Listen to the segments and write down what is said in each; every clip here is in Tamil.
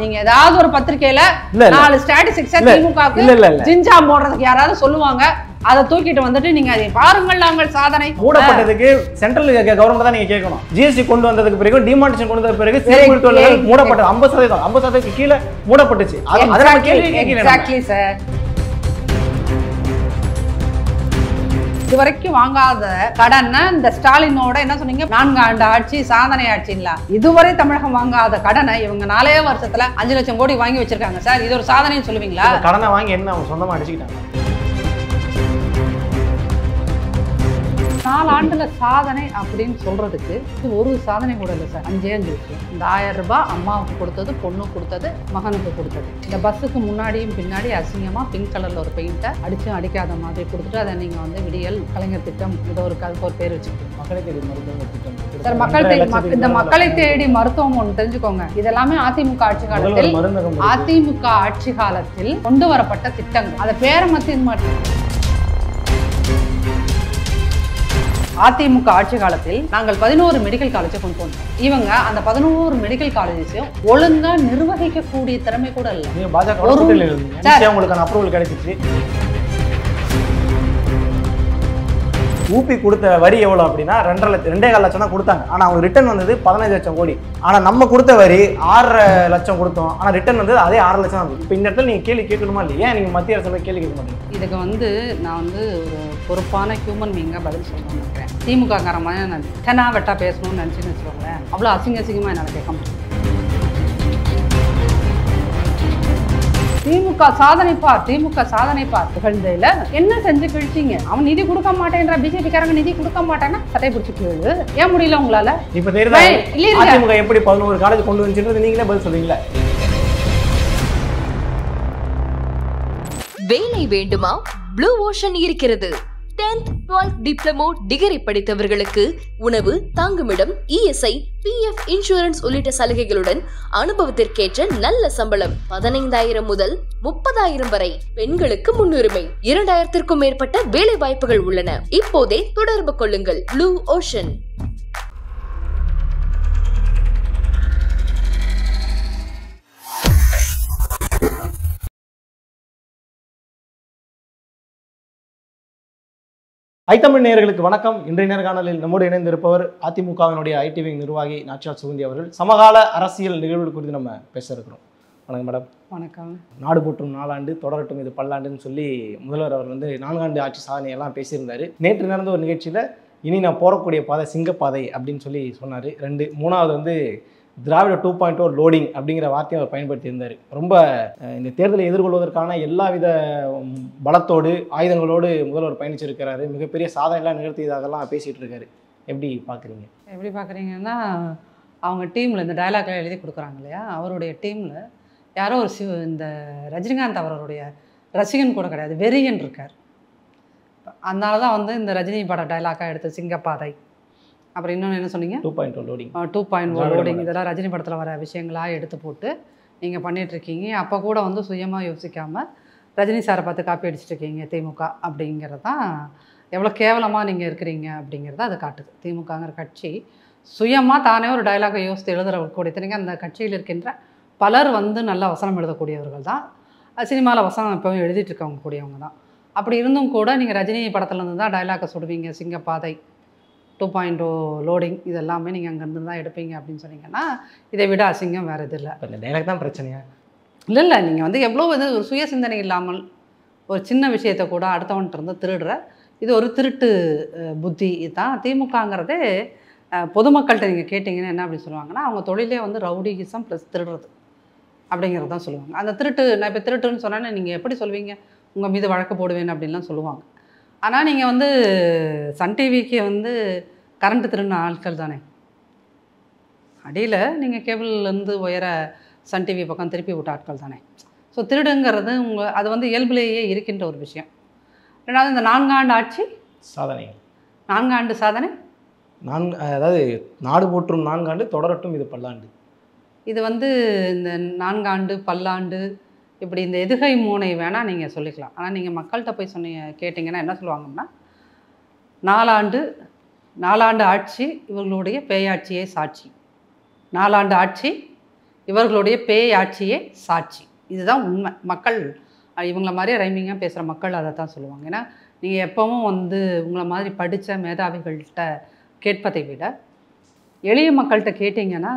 நீங்க ஏதாவது ஒரு பத்திரிக்கையில 4 ஸ்டாட்டிஸ்டிக்ஸ் திமுகவுக்கு ஜிஞ்சா போடுறதுக்கு யாராவது சொல்லுவாங்க, அதை தூக்கிட்டு வந்துட்டு நீங்க அதை பாருங்கள் நாங்கள் சாதனை. மூடப்பட்டதுக்கு சென்ட்ரல் கவர்மெண்ட் தான் நீங்க கேட்கணும். ஜிஎஸ்டி கொண்டு வந்ததுக்கு பிறகு டிமானிட்டேஷன் கொண்டு வந்த பிறகு மூடப்பட்டது 50% கீழே மூடப்பட்டுச்சு. Exactly sir. இதுவரைக்கும் வாங்காத கடனை இந்த ஸ்டாலினோட என்ன சொன்னீங்க, 4 ஆண்டு ஆட்சி சாதனை ஆட்சி இல்ல. இதுவரை தமிழகம் வாங்காத கடனை இவங்க 4 வருஷத்துல 5 லட்சம் கோடி வாங்கி வச்சிருக்காங்க சார். இது ஒரு சாதனைன்னு சொல்லுவீங்களா? கடனை வாங்கி என்ன அவங்க சொந்தமா அடிச்சுக்கிட்டாங்க. 4 ஆண்டுல சாதனை அப்படின்னு சொல்றதுக்கு இது ஒரு சாதனை கூட இல்லை சார். 5 விஷயம். இந்த 1000 ரூபாய் அம்மாவுக்கு கொடுத்தது, பொண்ணுக்கு கொடுத்தது, மகனுக்கு கொடுத்தது. இந்த பஸ்ஸுக்கு முன்னாடியும் பின்னாடி அசிங்கமா பிங்க் கலர்ல ஒரு பெயிண்டை அடிச்சும் அடிக்காத மாதிரி கொடுத்துட்டு அதை நீங்க வந்து விடியல் கலைஞர் திட்டம் ஏதோ ஒரு பேர் வச்சுக்கோங்க. மக்களை தேடி மருத்துவ திட்டம் சார். இந்த மக்களை தேடி மருத்துவம் ஒன்று தெரிஞ்சுக்கோங்க. இதெல்லாமே அதிமுக ஆட்சி காலத்தில் கொண்டு வரப்பட்ட திட்டங்கள். அதை பேரை மத்திய மாட்டேன். அதிமுக ஆட்சி காலத்தில் நாங்கள் 11 மெடிக்கல் காலேஜை கொண்டு வந்தோம். இவங்க அந்த 11 மெடிக்கல் காலேஜையும் ஒழுங்கா நிர்வகிக்கக்கூடிய திறமை கூட இல்லை. உங்களுக்கான அப்ரூவல் கிடைச்சிச்சு. ஊபி கொடுத்த வரி எவ்வளோ அப்படின்னா 2.5 லட்சம் தான் கொடுத்தாங்க. ஆனால் அவங்க ரிட்டர்ன் வந்தது 15 லட்சம் கோடி. ஆனால் நம்ம கொடுத்த வரி 6 லட்சம் கொடுத்தோம். ஆனால் ரிட்டர்ன் வந்து அதே 6 லட்சம் தான். இப்போ இந்த இடத்துல நீங்கள் கேள்வி கேட்கணுமா இல்லையா? ஏன் நீங்கள் மத்திய அரசு கேள்வி கேட்க மாட்டீங்க? இதுக்கு வந்து நான் வந்து ஒரு பொறுப்பான ஹியூமன் பீங்காக பதில் சொல்லணும்னு நினைக்கிறேன். திமுக காரமாக நான் தெனா வெட்டா பேசணும்னு நினச்சின்னு வச்சுக்கோங்களேன். அவ்வளோ அசிங்கமாக என்னால் கேட்க முடியும். திமுக சாதனைப்பார் புகழ்ந்தையில என்ன செஞ்சு கிழிச்சிங்க? அவன் நிதி கொடுக்க மாட்டேன்ற பிஜேபி காரங்க நிதி கொடுக்க மாட்டேன்னா சட்டை பிடிச்சி கேளு. ஏன் முடியல உங்களால? இப்ப தெரியுதா அதிமுக எப்படி 11 காலேஜ் கொண்டு வந்துச்சுன்றது நீங்களே பதில் சொல்றீங்களா? வேலை வேண்டுமா? ப்ளூ ஓஷன் இருக்கிறது. 10th 12th டிப்ளமோ டிகிரி படித்தவர்களுக்கு உணவு, தங்குமிடம், இஎஸ்ஐ, பிஎஃப், இன்சூரன்ஸ் உள்ளிட்ட சலுகைகளுடன் அனுபவத்திற்கேற்ற நல்ல சம்பளம் 15,000 முதல் 30,000 வரை. பெண்களுக்கு முன்னுரிமை. 2000க்கும் மேற்பட்ட வேலை வாய்ப்புகள் உள்ளன. இப்போதே தொடர்பு கொள்ளுங்கள். Blue ocean. ஐத்தமிழ் நேயர்களுக்கு வணக்கம். இன்றைய நேர்காணலில் நம்மோடு இணைந்திருப்பவர் அதிமுகவினுடைய ஐடி விங் நிர்வாகி நாச்சியார் சுகந்தி அவர்கள். சமகால அரசியல் நிகழ்வுகள் குறித்து நம்ம பேச இருக்கிறோம். வணக்கம் மேடம். வணக்கம். நாடு போற்றும் 4 ஆண்டு தொடரட்டும் இது பல்லாண்டுன்னு சொல்லி முதல்வர் அவர் வந்து 4 ஆண்டு ஆட்சி சாதனையெல்லாம் பேசியிருந்தார். நேற்று நடந்த ஒரு நிகழ்ச்சியில் இனி நான் போகக்கூடிய பாதை சிங்கப்பாதை அப்படின்னு சொல்லி சொன்னார். 3வது வந்து திராவிட 2.0 லோடிங் அப்படிங்கிற வார்த்தையை அவர் பயன்படுத்தியிருந்தார். ரொம்ப இந்த தேர்தலை எதிர்கொள்வதற்கான எல்லாவித பலத்தோடு ஆயுதங்களோடு முதல்வர் பயணிச்சிருக்கிறாரு. மிகப்பெரிய சாதனைலாம் நிகழ்த்தியதாகலாம் பேசிகிட்டு இருக்காரு. எப்படி பார்க்குறீங்கன்னா அவங்க டீமில் இந்த டயலாக்லாம் எழுதி கொடுக்குறாங்க இல்லையா, அவருடைய டீமில் யாரோ ஒரு இந்த ரஜினிகாந்த் அவருடைய ரசிகன் கூட கிடையாது, வெறியன் இருக்கார். அதனால தான் வந்து இந்த ரஜினி பட டயலாக்காக எடுத்து சிங்கப்பாதை. அப்புறம் இன்னொன்று என்ன சொன்னீங்க? 2.0 லோடிங். 2.0 லோடிங். இதெல்லாம் ரஜினி படத்தில் வர விஷயங்களாக எடுத்து போட்டு நீங்கள் பண்ணிகிட்ருக்கீங்க. அப்போ கூட வந்து சுயமாக யோசிக்காமல் ரஜினி சாரை பார்த்து காப்பி அடிச்சிட்ருக்கீங்க திமுக அப்படிங்கிறது தான் எவ்வளோ கேவலமாக நீங்கள் இருக்கிறீங்க அப்படிங்கிறத அதை காட்டுது. திமுகங்கிற கட்சி சுயமாக தானே ஒரு டைலாகை யோசித்து எழுதுறக்கூடிய இத்தனைக்கும் அந்த கட்சியில் இருக்கின்ற பலர் வந்து நல்லா வசனம் எழுதக்கூடியவர்கள் தான். சினிமாவில் வசனம் எப்போவும் எழுதிட்டு இருக்கவங்க கூடியவங்க தான். அப்படி இருந்தும் கூட நீங்கள் ரஜினி படத்துலேருந்து தான் டைலாக்கை சுடுவீங்க. சிங்கப்பாதை, 2.0 லோடிங், இதெல்லாமே நீங்கள் அங்கேருந்து தான் எடுப்பீங்க அப்படின்னு சொன்னீங்கன்னா இதை விட அசிங்கம் வேறு இது இல்லை. இந்த டைலாக் தான் பிரச்சனையா? இல்லை நீங்கள் வந்து எவ்வளோ இது ஒரு சுய சிந்தனை இல்லாமல் ஒரு சின்ன விஷயத்தை கூட அடுத்தவன்ட்டு இருந்து திருடுற இது ஒரு திருட்டு புத்தி தான். திமுகங்கிறதே பொதுமக்கள்கிட்ட நீங்கள் கேட்டிங்கன்னா என்ன அப்படின்னு சொல்லுவாங்கன்னா அவங்க தொழிலே வந்து ரவுடிகிசம் ப்ளஸ் திருடுறது அப்படிங்கிறது தான் சொல்லுவாங்க. அந்த திருட்டு, நான் இப்போ திருட்டுன்னு சொன்னேன்னா நீங்கள் எப்படி சொல்வீங்க? உங்கள் மீது வழக்கு போடுவேன் அப்படின்லாம் சொல்லுவாங்க. ஆனால் நீங்கள் வந்து சன் டிவிக்கு வந்து கரண்ட்டு திருடின ஆட்கள் தானே. அடியில் நீங்கள் கேபிள்லேருந்து உயர சன் டிவி பக்கம் திருப்பி விட்ட ஆட்கள் தானே. ஸோ திருடுங்கிறது அது வந்து இயல்புலேயே இருக்கின்ற ஒரு விஷயம். ரெண்டாவது இந்த 4 ஆண்டு ஆட்சி சாதனை, 4 ஆண்டு சாதனை, அதாவது நாடு போற்றும் 4 ஆண்டு தொடரட்டும் இது பல்லாண்டு. இது வந்து இந்த 4 ஆண்டு பல்லாண்டு இப்படி இந்த எதுகை மூனை வேணால் நீங்கள் சொல்லிக்கலாம். ஆனால் நீங்கள் மக்கள்கிட்ட போய் கேட்டிங்கன்னா என்ன சொல்லுவாங்கன்னா 4 ஆண்டு ஆட்சி இவர்களுடைய பேயாட்சியே சாட்சி. 4 ஆண்டு ஆட்சி இவர்களுடைய பேய் ஆட்சியே சாட்சி. இதுதான் உண்மை. மக்கள் இவங்கள மாதிரியே ரைமிங்காக பேசுகிற மக்கள் அதை தான் சொல்லுவாங்க. ஏன்னா நீங்கள் எப்போவும் வந்து உங்களை மாதிரி படித்த மேதாவிகள்கிட்ட கேட்பதை விட எளிய மக்கள்கிட்ட கேட்டிங்கன்னா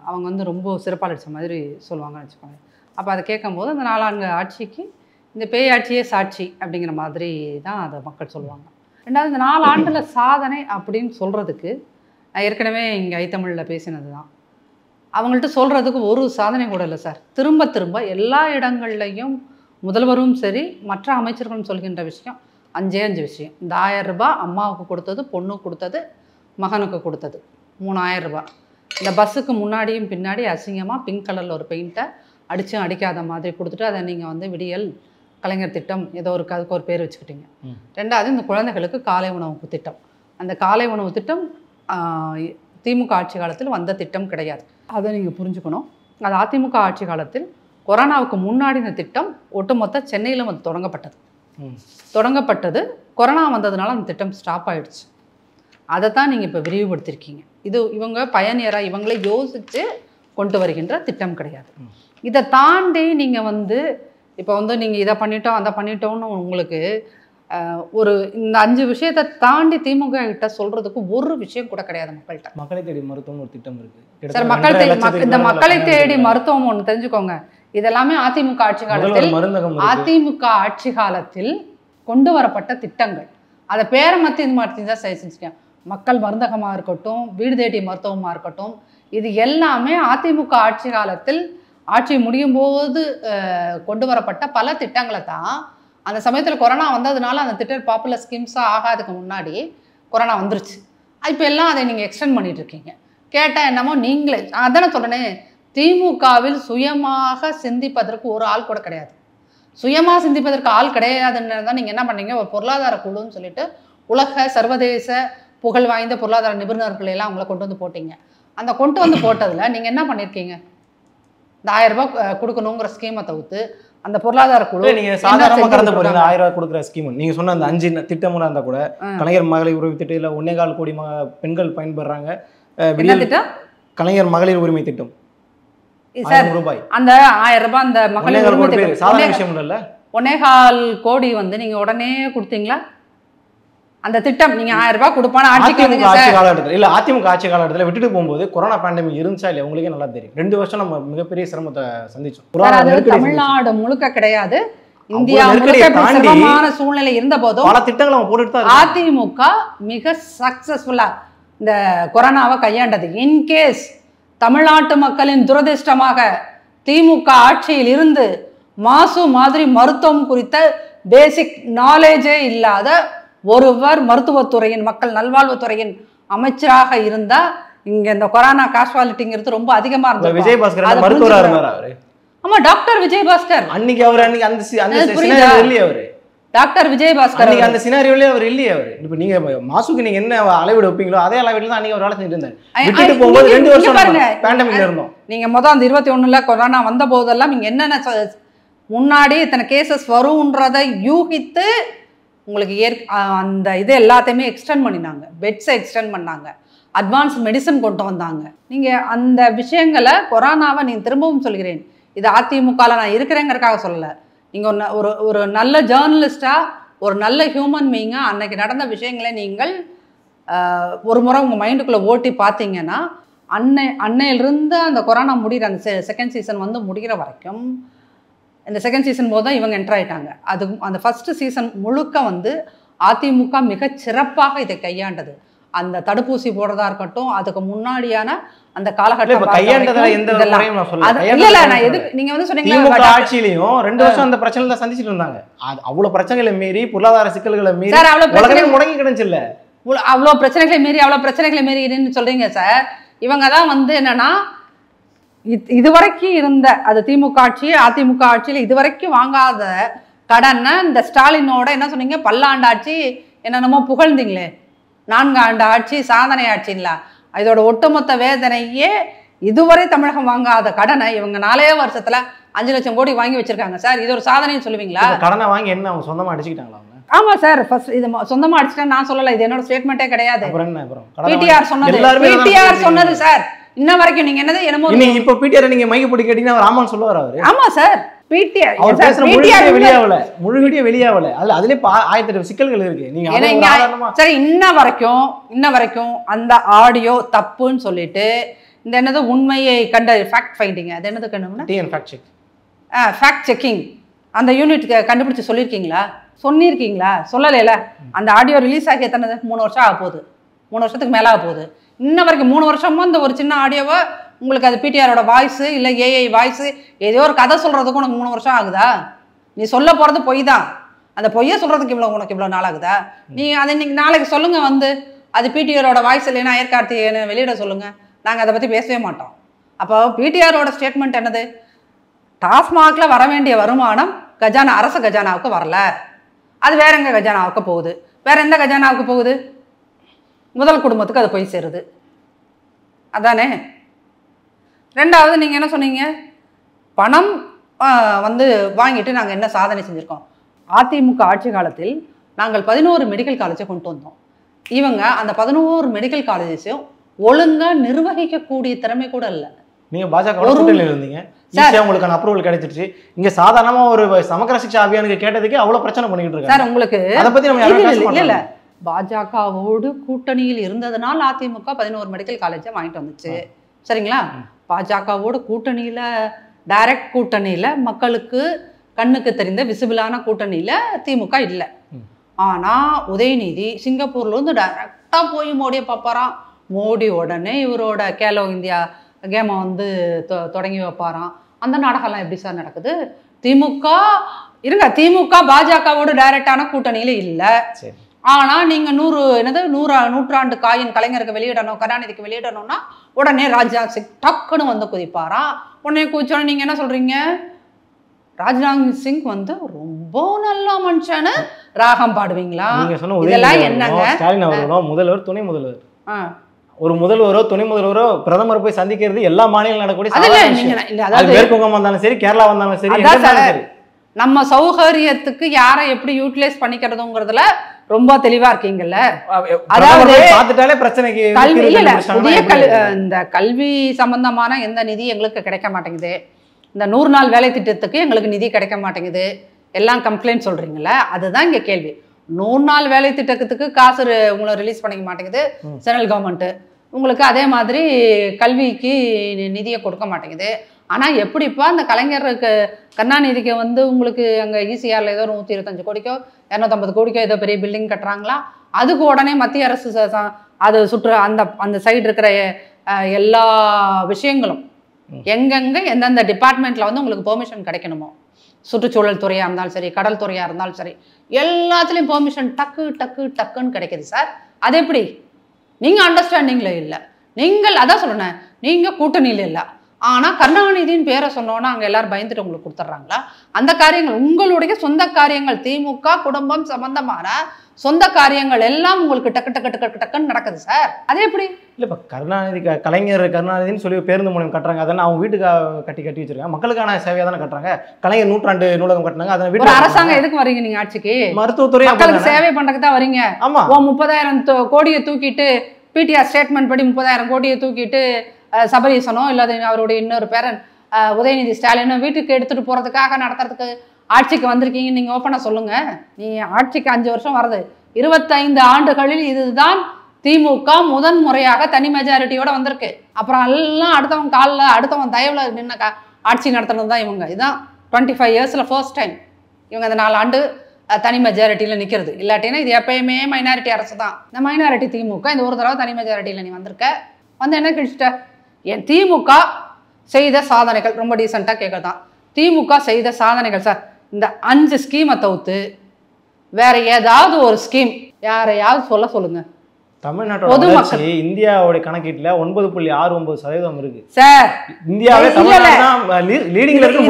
அவங்க வந்து ரொம்ப சிறப்பாக அடித்த மாதிரி சொல்லுவாங்கன்னு வச்சுக்கோங்க. அப்போ அதை கேட்கும்போது அந்த 4 ஆட்சிக்கு இந்த பேய் ஆட்சியே சாட்சி அப்படிங்கிற மாதிரி தான் அதை மக்கள் சொல்லுவாங்க. ரெண்டாவது, இந்த 4 ஆண்டுல சாதனை அப்படின்னு சொல்கிறதுக்கு நான் ஏற்கனவே இங்கே ஐத்தமிழில் பேசினது தான். அவங்கள்ட்ட சொல்கிறதுக்கு ஒரு சாதனை கூட இல்லை சார். திரும்ப திரும்ப எல்லா இடங்கள்லையும் முதல்வரும் சரி மற்ற அமைச்சர்களும் சொல்கின்ற விஷயம் 5 விஷயம். இந்த 1000 ரூபாய் அம்மாவுக்கு கொடுத்தது, பொண்ணுக்கு கொடுத்தது, மகனுக்கு கொடுத்தது 3000 ரூபாய். இந்த பஸ்ஸுக்கு முன்னாடியும் பின்னாடி அசிங்கமாக பிங்க் கலரில் ஒரு பெயிண்ட்டை அடிச்சும் அடிக்காத மாதிரி கொடுத்துட்டு அதை நீங்கள் வந்து விடியல் கலைஞர் திட்டம் ஏதோ ஒரு அதுக்கு ஒரு பேர் வச்சுக்கிட்டீங்க. ரெண்டாவது, இந்த குழந்தைகளுக்கு காலை உணவு திட்டம். அந்த காலை உணவு திட்டம் திமுக ஆட்சி காலத்தில் வந்த திட்டம் கிடையாது. அதை நீங்கள் புரிஞ்சுக்கணும். அது அதிமுக ஆட்சி காலத்தில் கொரோனாவுக்கு முன்னாடி இந்த திட்டம் ஒட்டுமொத்த சென்னையிலும் வந்து தொடங்கப்பட்டது. கொரோனா வந்ததுனால அந்த திட்டம் ஸ்டாப் ஆகிடுச்சு. அதை தான் நீங்கள் இப்போ விரிவுபடுத்தியிருக்கீங்க. இது இவங்க பயணியராக இவங்களே யோசித்து கொண்டு வருகின்ற திட்டம் கிடையாது. இதை தாண்டி நீங்கள் வந்து இப்போ வந்து நீங்கள் இதை பண்ணிட்டோம் அதை பண்ணிட்டோம்னு உங்களுக்கு ஒரு இந்த 5 விஷயத்தை தாண்டி திமுக கிட்ட சொல்கிறதுக்கு ஒரு விஷயம் கூட கிடையாது மக்கள்கிட்ட. மக்களை தேடி மருத்துவம் ஒரு திட்டம் இருக்குது சார். இந்த மக்களை தேடி மருத்துவம் ஒன்று தெரிஞ்சுக்கோங்க. இதெல்லாமே அதிமுக ஆட்சி காலத்தில் கொண்டு வரப்பட்ட திட்டங்கள். அதை பேரை மாற்றி தான் செஞ்சுக்கேன். மக்கள் மருந்தகமாக இருக்கட்டும், வீடு தேடி மருத்துவமாக இருக்கட்டும், இது எல்லாமே அதிமுக ஆட்சி காலத்தில் ஆட்சி முடியும் போது கொண்டு வரப்பட்ட பல திட்டங்களை தான். அந்த சமயத்தில் கொரோனா வந்ததுனால அந்த திட்டம் பாப்புலர் ஸ்கீம்ஸாக ஆகாதுக்கு முன்னாடி கொரோனா வந்துருச்சு. இப்போ எல்லாம் அதை நீங்கள் எக்ஸ்டெண்ட் பண்ணிட்டு இருக்கீங்க. கேட்டால் என்னமோ நீங்களே அதானே சொல்கிறேனே, திமுகவில் சுயமாக சிந்திப்பதற்கு ஒரு ஆள் கூட கிடையாது. சுயமாக சிந்திப்பதற்கு ஆள் கிடையாதுன்னு தான் நீங்கள் என்ன பண்ணீங்க, ஒரு பொருளாதார குழுன்னு சொல்லிட்டு உலக சர்வதேச புகழ் வாய்ந்த பொருளாதார நிபுணர்களெல்லாம் அவங்கள கொண்டு வந்து போட்டிங்க. அந்த கொண்டு வந்து போட்டதில் நீங்கள் என்ன பண்ணியிருக்கீங்க, இந்த 1000 ரூபாய் கொடுக்கணுங்கிற ஸ்கீமை தவிர்த்து அந்த பொருளாதார குழு நீங்கள் சாதாரணமாக கடந்து போகிறீங்க. 1000 ரூபாய் கொடுக்குற ஸ்கீம் நீங்கள் சொன்ன அந்த 5 திட்டமும் இருந்தால் கூட கலைஞர் மகளிர் உரிமை திட்டம் இல்லை 1.25 கோடி பெண்கள் பயன்படுறாங்க. கலைஞர் மகளிர் உரிமை திட்டம் ரூபாய், அந்த 1000 ரூபாய் அந்த மகளிர் உரிமை திட்டம் சாதாரண விஷயம் இல்லை. 1.25 கோடி வந்து நீங்க உடனே கொடுத்தீங்களா? அந்த திட்டம் நீங்க 1000 ரூபாய் கொடுப்பான ஆட்சி காலகட்டத்தில் இல்ல, அதிமுக ஆட்சி காலகட்டத்தில் விட்டுட்டு போகும்போது கொரோனா பேண்டமிக் இருந்துச்சா இல்லையா உங்களுக்கே நல்லா தெரியும். 2 வருஷம் நம்ம மிகப்பெரிய சிரமத்தை சந்திச்சோம். தமிழ்நாடு முழுக்க கிடையாது, இந்தியா முழுக்க சிரமமான சூழ்நிலை இருந்த போதும் பல திட்டங்களை நம்ம போட்டுட்டு அதிமுக மிக சக்சஸ்ஃபுல்லா இந்த கொரோனாவை கையாண்டது. இன்கேஸ் தமிழ்நாட்டு மக்களின் துரதிர்ஷ்டமாக திமுக ஆட்சியில் இருந்து மாசு மாதிரி மருத்துவம் குறித்த பேசிக் நாலேஜே இல்லாத ஒருவர் மருத்துவத்துறையின் மக்கள் நல்வாழ்வுத்துறையின் அமைச்சராக இருந்தா இங்க இந்த கொரோனா காஸ்வாலிட்டிங்கிறது ரொம்ப அதிகமா இருந்தது. விஜயபாஸ்கர் மருத்துவரா இருந்தார் அவரு. ஆமா, டாக்டர் விஜயபாஸ்கர். அன்னைக்கு அவர் அன்னைக்கு அந்த சினாரியோ இல்லையே அவரு. டாக்டர் விஜயபாஸ்கர் அன்னைக்கு அந்த சினாரியோலயே அவர் இல்லையே அவரு. இப்போ நீங்க மாசுக்கு நீங்க என்ன அளவீடு வைப்பீங்களோ அதே அளவீடுல தான் அன்னைக்கு அவர் வேலை செஞ்சுட்டு இருந்தார். விட்டுட்டு போகும்போது 2 வருஷம் பேண்டமிக்ல இருந்தோம். நீங்க அந்த 21ல கொரோனா வந்த போதெல்லாம் நீங்க என்னென்ன முன்னாடி இத்தனை கேசஸ் வரும்ன்றதை யூகித்து உங்களுக்கு அந்த இது எல்லாத்தையுமே எக்ஸ்டெண்ட் பண்ணினாங்க. பெட்ஸை எக்ஸ்டெண்ட் பண்ணாங்க, அட்வான்ஸ் மெடிசன் கொண்டு வந்தாங்க. நீங்கள் அந்த விஷயங்களை கொரோனாவை நீங்கள் திரும்பவும் சொல்கிறேன், இது அதிமுகவில் நான் இருக்கிறேங்கிறதுக்காக சொல்லலை. நீங்கள் ஒரு நல்ல ஜேர்னலிஸ்டாக ஒரு நல்ல ஹியூமன் பீயிங்காக அன்னைக்கு நடந்த விஷயங்களை நீங்கள் ஒரு முறை உங்கள் மைண்டுக்குள்ளே ஓட்டி பார்த்தீங்கன்னா அன்னையிலிருந்து அந்த கொரோனா முடிகிற அந்த செகண்ட் சீசன் வந்து முடிகிற வரைக்கும் இந்த செகண்ட் சீசன் போது தான் இவங்க என்டர் ஆகிட்டாங்க. அது அந்த ஃபர்ஸ்ட் சீசன் முழுக்க வந்து அதிமுக மிக சிறப்பாக இதை கையாண்டது. அந்த தடுப்பூசி போடுறதா இருக்கட்டும், அதுக்கு முன்னாடியான அந்த காலகட்டம் நீங்க வந்து சொன்னீங்க ஆட்சியிலையும் 2 வருஷம் அந்த பிரச்சனை தான் சந்திச்சுட்டு இருந்தாங்க. அவ்வளவு பிரச்சனைகளை மீறி பொருளாதார சிக்கல்களை மீறி முடங்கி கிடந்துச்சு இல்ல, அவ்வளவு பிரச்சனைகளை மீறின்னு சொல்றீங்க சார். இவங்க தான் வந்து என்னன்னா இதுவரைக்கும் இருந்த அது திமுக ஆட்சி அதிமுக ஆட்சியில் இதுவரைக்கும் வாங்காத கடனை இந்த ஸ்டாலினோட என்ன சொன்னீங்க, பல்லாண்டாட்சி என்னென்னமோ புகழ்ந்தீங்களே, 4 ஆண்டு ஆட்சி சாதனை ஆட்சிங்களா, இதோட ஒட்டுமொத்த வேதனையே இதுவரை தமிழகம் வாங்காத கடனை இவங்க 4 வருஷத்துல 5 லட்சம் கோடி வாங்கி வச்சிருக்காங்க சார். இது ஒரு சாதனைன்னு சொல்லுவீங்களா? கடனை வாங்கி என்ன அவங்க சொந்தமா அடிச்சுக்கிட்டாங்களா? ஆமா சார், ஃபர்ஸ்ட் இது சொந்தமா அடிச்சுட்டேன் நான் சொல்லல, இது என்னோட ஸ்டேட்மெண்ட்டே கிடையாது. பிடிஆர் சொன்னது சார். இன்ன வரைக்கும் நீங்க என்னது என்னமோ நீங்க இப்போ பிடிஆர் நீங்க மைக்க போட்டு கேட்டீங்கன்னா அவர் ஆமான்னு சொல்லுவார் அவரு. ஆமா சார், பிடிஆர் அவர் பேசுற முழு வீடியோ வெளியாகல. அதுல 1008 சிக்கல்கள் இருக்கு. நீங்க சரி, இன்ன வரைக்கும் அந்த ஆடியோ தப்புன்னு சொல்லிட்டு இந்த என்னது உண்மையை கண்ட ஃபேக்ட் ஃபைண்டிங், அது என்னது கண்டுபிடிச்சா TN fact check, fact checking அந்த யூனிட் கண்டுபிடிச்சு சொல்லியிருக்கீங்களா? சொன்னிருக்கீங்களா? சொல்லலைல. அந்த ஆடியோ ரிலீஸ் ஆகி எத்தனை 3 வருஷம் ஆக போகுது, 3 வருஷத்துக்கு மேலே ஆக போகுது. இன்ன வரைக்கும் 3 வருஷமும் இந்த ஒரு சின்ன ஆடியோவை உங்களுக்கு அது பிடிஆரோட வாய்ஸு இல்லை ஏஐ வாய்ஸு ஏதோ ஒரு கதை சொல்கிறதுக்கும் உனக்கு 3 வருஷம் ஆகுதா? நீ சொல்ல போகிறது பொய் தான். அந்த பொய்யை சொல்கிறதுக்கு உனக்கு இவ்வளோ நாள் ஆகுதா? நீ அதை இன்னைக்கு நாளைக்கு சொல்லுங்கள் வந்து அது பிடிஆரோட வாய்ஸ் இல்லைன்னா ஏற்கார்த்திகேயனை வெளியிட சொல்லுங்கள், நாங்கள் அதை பற்றி பேசவே மாட்டோம். அப்போ பிடிஆரோட ஸ்டேட்மெண்ட் என்னது? டாஸ்மாகில் வர வேண்டிய வருமானம் கஜானா, அரச கஜானாவுக்கு வரல, அது வேற எங்க கஜானாவுக்கு போகுது. வேற எந்த கஜானாவுக்கு போகுது? முதல் குடும்பத்துக்கு அது போய் சேருது, அதானே? ரெண்டாவது நீங்கள் என்ன சொன்னீங்க? பணம் வந்து வாங்கிட்டு நாங்கள் என்ன சாதனை செஞ்சுருக்கோம். அதிமுக ஆட்சி காலத்தில் நாங்கள் 11 மெடிக்கல் காலேஜை கொண்டு வந்தோம். இவங்க அந்த 11 மெடிக்கல் காலேஜஸையும் ஒழுங்காக நிர்வகிக்கக்கூடிய திறமை கூட இல்லை. நீங்க பாஜக கூட்டணியில் இருந்தீங்க, ஈஸியா உங்களுக்கான அப்ரூவல் கிடைச்சிருச்சு. இங்க சாதாரணமா ஒரு சமக்கர சிக்ஷா அபியானுக்கு கேட்டதுக்கு அவ்வளவு பிரச்சனை பண்ணிட்டு இருக்காங்க சார். உங்களுக்கு அதை பத்தி நம்ம இல்ல பாஜகவோடு கூட்டணியில் இருந்ததுனால அதிமுக 11 மெடிக்கல் காலேஜை வாங்கிட்டு வந்துச்சு, சரிங்களா? பாஜகவோடு கூட்டணியில டைரக்ட் கூட்டணியில மக்களுக்கு கண்ணுக்கு தெரிந்த விசிபிளான கூட்டணியில திமுக இல்லை. ஆனா உதயநிதி சிங்கப்பூர்ல இருந்து டைரக்டா போய் மோடியை பார்ப்பாராம். மோடி உடனே இவரோட கேலோ இந்தியா கேமை வந்து தொடங்கி வைப்பாராம். அந்த நாடகம்லாம் எப்படி சார் நடக்குது? திமுக பாஜகவோடு டைரக்டான கூட்டணியில இல்லை. ஆனா நீங்க 100 காயின் கலைஞருக்கு வெளியிடணும், கருணாநிதிக்கு வெளியிடணும்னா உடனே ராஜ்நாத் சிங் டக்குன்னு வந்து குதிப்பாராம். உடனே குதிச்சோன்னு நீங்க என்ன சொல்றீங்க? ராஜ்நாத் சிங் வந்து ரொம்ப நல்ல மனுஷன்னு ராகம் பாடுவீங்களா? இதெல்லாம் என்னங்க? ஸ்டாலின் அவர்களோ முதல்வர், துணை முதல்வர், ஒரு முதல்வரோ துணை முதல்வரோ பிரதமர் போய் சந்திக்கிறது எல்லா மாநிலம் நடக்கக்கூடிய, மேற்கு வங்கம் வந்தாலும் சரி, கேரளா வந்தாலும் சரி, நம்ம சௌகரியத்துக்கு யாரை எப்படி யூட்டிலைஸ் பண்ணிக்கிறதுங்கிறதுல ரொம்ப தெளிவா இருக்கீங்கல்ல. அதாவது பார்த்துட்டாலே பிரச்சனைக்கு இந்த கல்வி சம்பந்தமான எந்த நிதி எங்களுக்கு கிடைக்க மாட்டேங்குது, இந்த 100 நாள் வேலை திட்டத்துக்கு எங்களுக்கு நிதி கிடைக்க மாட்டேங்குது, எல்லாம் கம்ப்ளைண்ட் சொல்றீங்கல்ல, அதுதான் இங்க கேள்வி. 100 நாள் வேலை திட்டத்துக்கு காசு உங்களை ரிலீஸ் பண்ணிக்க மாட்டேங்குது சென்ட்ரல் கவர்மெண்ட்டு, உங்களுக்கு அதே மாதிரி கல்விக்கு நிதியை கொடுக்க மாட்டேங்குது. ஆனால் எப்படிப்பா அந்த கலைஞருக்கு கருணாநிதிக்கு வந்து உங்களுக்கு அங்கே ஈசிஆரில் ஏதோ 125 கோடிக்கோ 250 கோடிக்கோ ஏதோ பெரிய பில்டிங் கட்டுறாங்களா, அதுக்கு உடனே மத்திய அரசு அது அந்த சைடு இருக்கிற எல்லா விஷயங்களும் எங்கெங்கே எந்தெந்த டிபார்ட்மெண்ட்டில் வந்து உங்களுக்கு பெர்மிஷன் கிடைக்கணுமோ, சுற்றுச்சூழல் துறையாக இருந்தாலும் சரி, கடல் துறையாக இருந்தாலும் சரி, எல்லாத்துலேயும் பெர்மிஷன் டக்குன்னு கிடைக்கிது சார். அது எப்படி? நீங்கள் அண்டர்ஸ்டாண்டிங்கில் இல்லை, நீங்கள் அதான் சொல்லணும், நீங்கள் கூட்டணியில் இல்லை. ஆனால் கருணாநிதியின் பேரை சொன்னோன்னா அங்கே எல்லாரும் பயந்துட்டு உங்களுக்கு கொடுத்துட்றாங்களா? அந்த காரியங்கள் உங்களுடைய சொந்த காரியங்கள், திமுக குடும்பம் சம்பந்தமான சொந்த காரியங்கள் எல்லாம் உங்களுக்கு டக்குன்னு நடக்குது சார். அது எப்படி? இல்லை, இப்போ கலைஞர் கருணாநிதினு சொல்லி பேருந்து மூலம் கட்டுறாங்க, அதனால் அவங்க வீட்டுக்கு கட்டி வச்சிருக்காங்க, மக்களுக்கான சேவையாக தானே கட்டுறாங்க. கலைஞர் 100 நூலகம் கட்டினாங்க, அதை வீட்டு அரசாங்கம் எதுக்கு வரீங்க நீங்க ஆட்சிக்கு? மருத்துவத்துறை மக்களுக்கு சேவை பண்றதுக்கு தான் வரீங்க. ஆமா, 30,000 கோடியை தூக்கிட்டு பிடிஆர் ஸ்டேட்மெண்ட் படி 30,000 கோடியை தூக்கிட்டு சபரீசனோ இல்லாத அவருடைய இன்னொரு பேரன் உதயநிதி ஸ்டாலினோ வீட்டுக்கு எடுத்துட்டு போறதுக்காக நடத்துறதுக்கு ஆட்சிக்கு வந்திருக்கீங்க. நீங்க ஓப்பனா சொல்லுங்க. நீ ஆட்சிக்கு 5 வருஷம் வருது, 25 ஆண்டுகளில் இதுதான் திமுக முதன் முறையாக தனி மெஜாரிட்டியோட வந்திருக்கு. அப்புறம் எல்லாம் அடுத்தவன் காலில் அடுத்தவன் தயவுல நின்ன ஆட்சி நடத்துனது தான் இவங்க. இதுதான் 25 இயர்ஸில் ஃபர்ஸ்ட் டைம் இவங்க அந்த 4 ஆண்டு தனி மெஜாரிட்டியில் நிற்கிறது. இல்லாட்டினா இது எப்பயுமே மைனாரிட்டி அரசு தான். இந்த மைனாரிட்டி திமுக இந்த ஒரு தடவை தனி மெஜாரிட்டியில் நீ வந்திருக்க, வந்து என்ன கிழிச்சிட்ட? என் திமுக செய்த சாதனைகள் ரொம்ப டீசெண்டாக கேட்கதான். திமுக செய்த சாதனைகள் சார், இந்த 5 ஸ்கீமை தவிர்த்து வேற ஏதாவது ஒரு ஸ்கீம் யாரையாவது சொல்லுங்க. தமிழ்நாட்டோட வளர்ச்சி இந்தியாவோட கணக்கீட்டுல 9.69% இருக்கு சார். இந்தியாவே லீடிங்ல இருக்கு.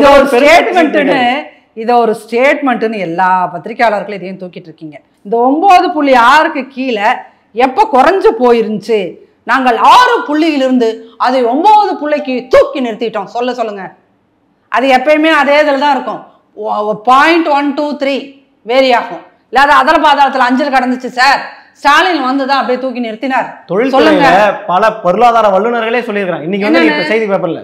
இதை ஒரு ஸ்டேட்மெண்ட்னு எல்லா பத்திரிகையாளர்களும் இதையும் தூக்கிட்டு இருக்கீங்க. இந்த 9.6க்கு கீழே எப்போ குறைஞ்சு போயிருந்துச்சு? நாங்கள் 6 புள்ளியிலிருந்து அதை 9 புள்ளிக்கு தூக்கி நிறுத்திட்டோம். சொல்லுங்க. அது எப்பயுமே அதே இதில் தான் இருக்கும். 0.123 வேரி ஆகும். இல்லாத அதில் பாதாளத்தில் 5 கடந்துச்சு சார். ஸ்டாலின் வந்துதான் அப்படியே தூக்கி நிறுத்தினார். தொழில்துறையில பல பொருளாதார வல்லுநர்களே சொல்லியிருக்காங்க. இன்னைக்கு வந்து இப்ப செய்தி பேப்பர்ல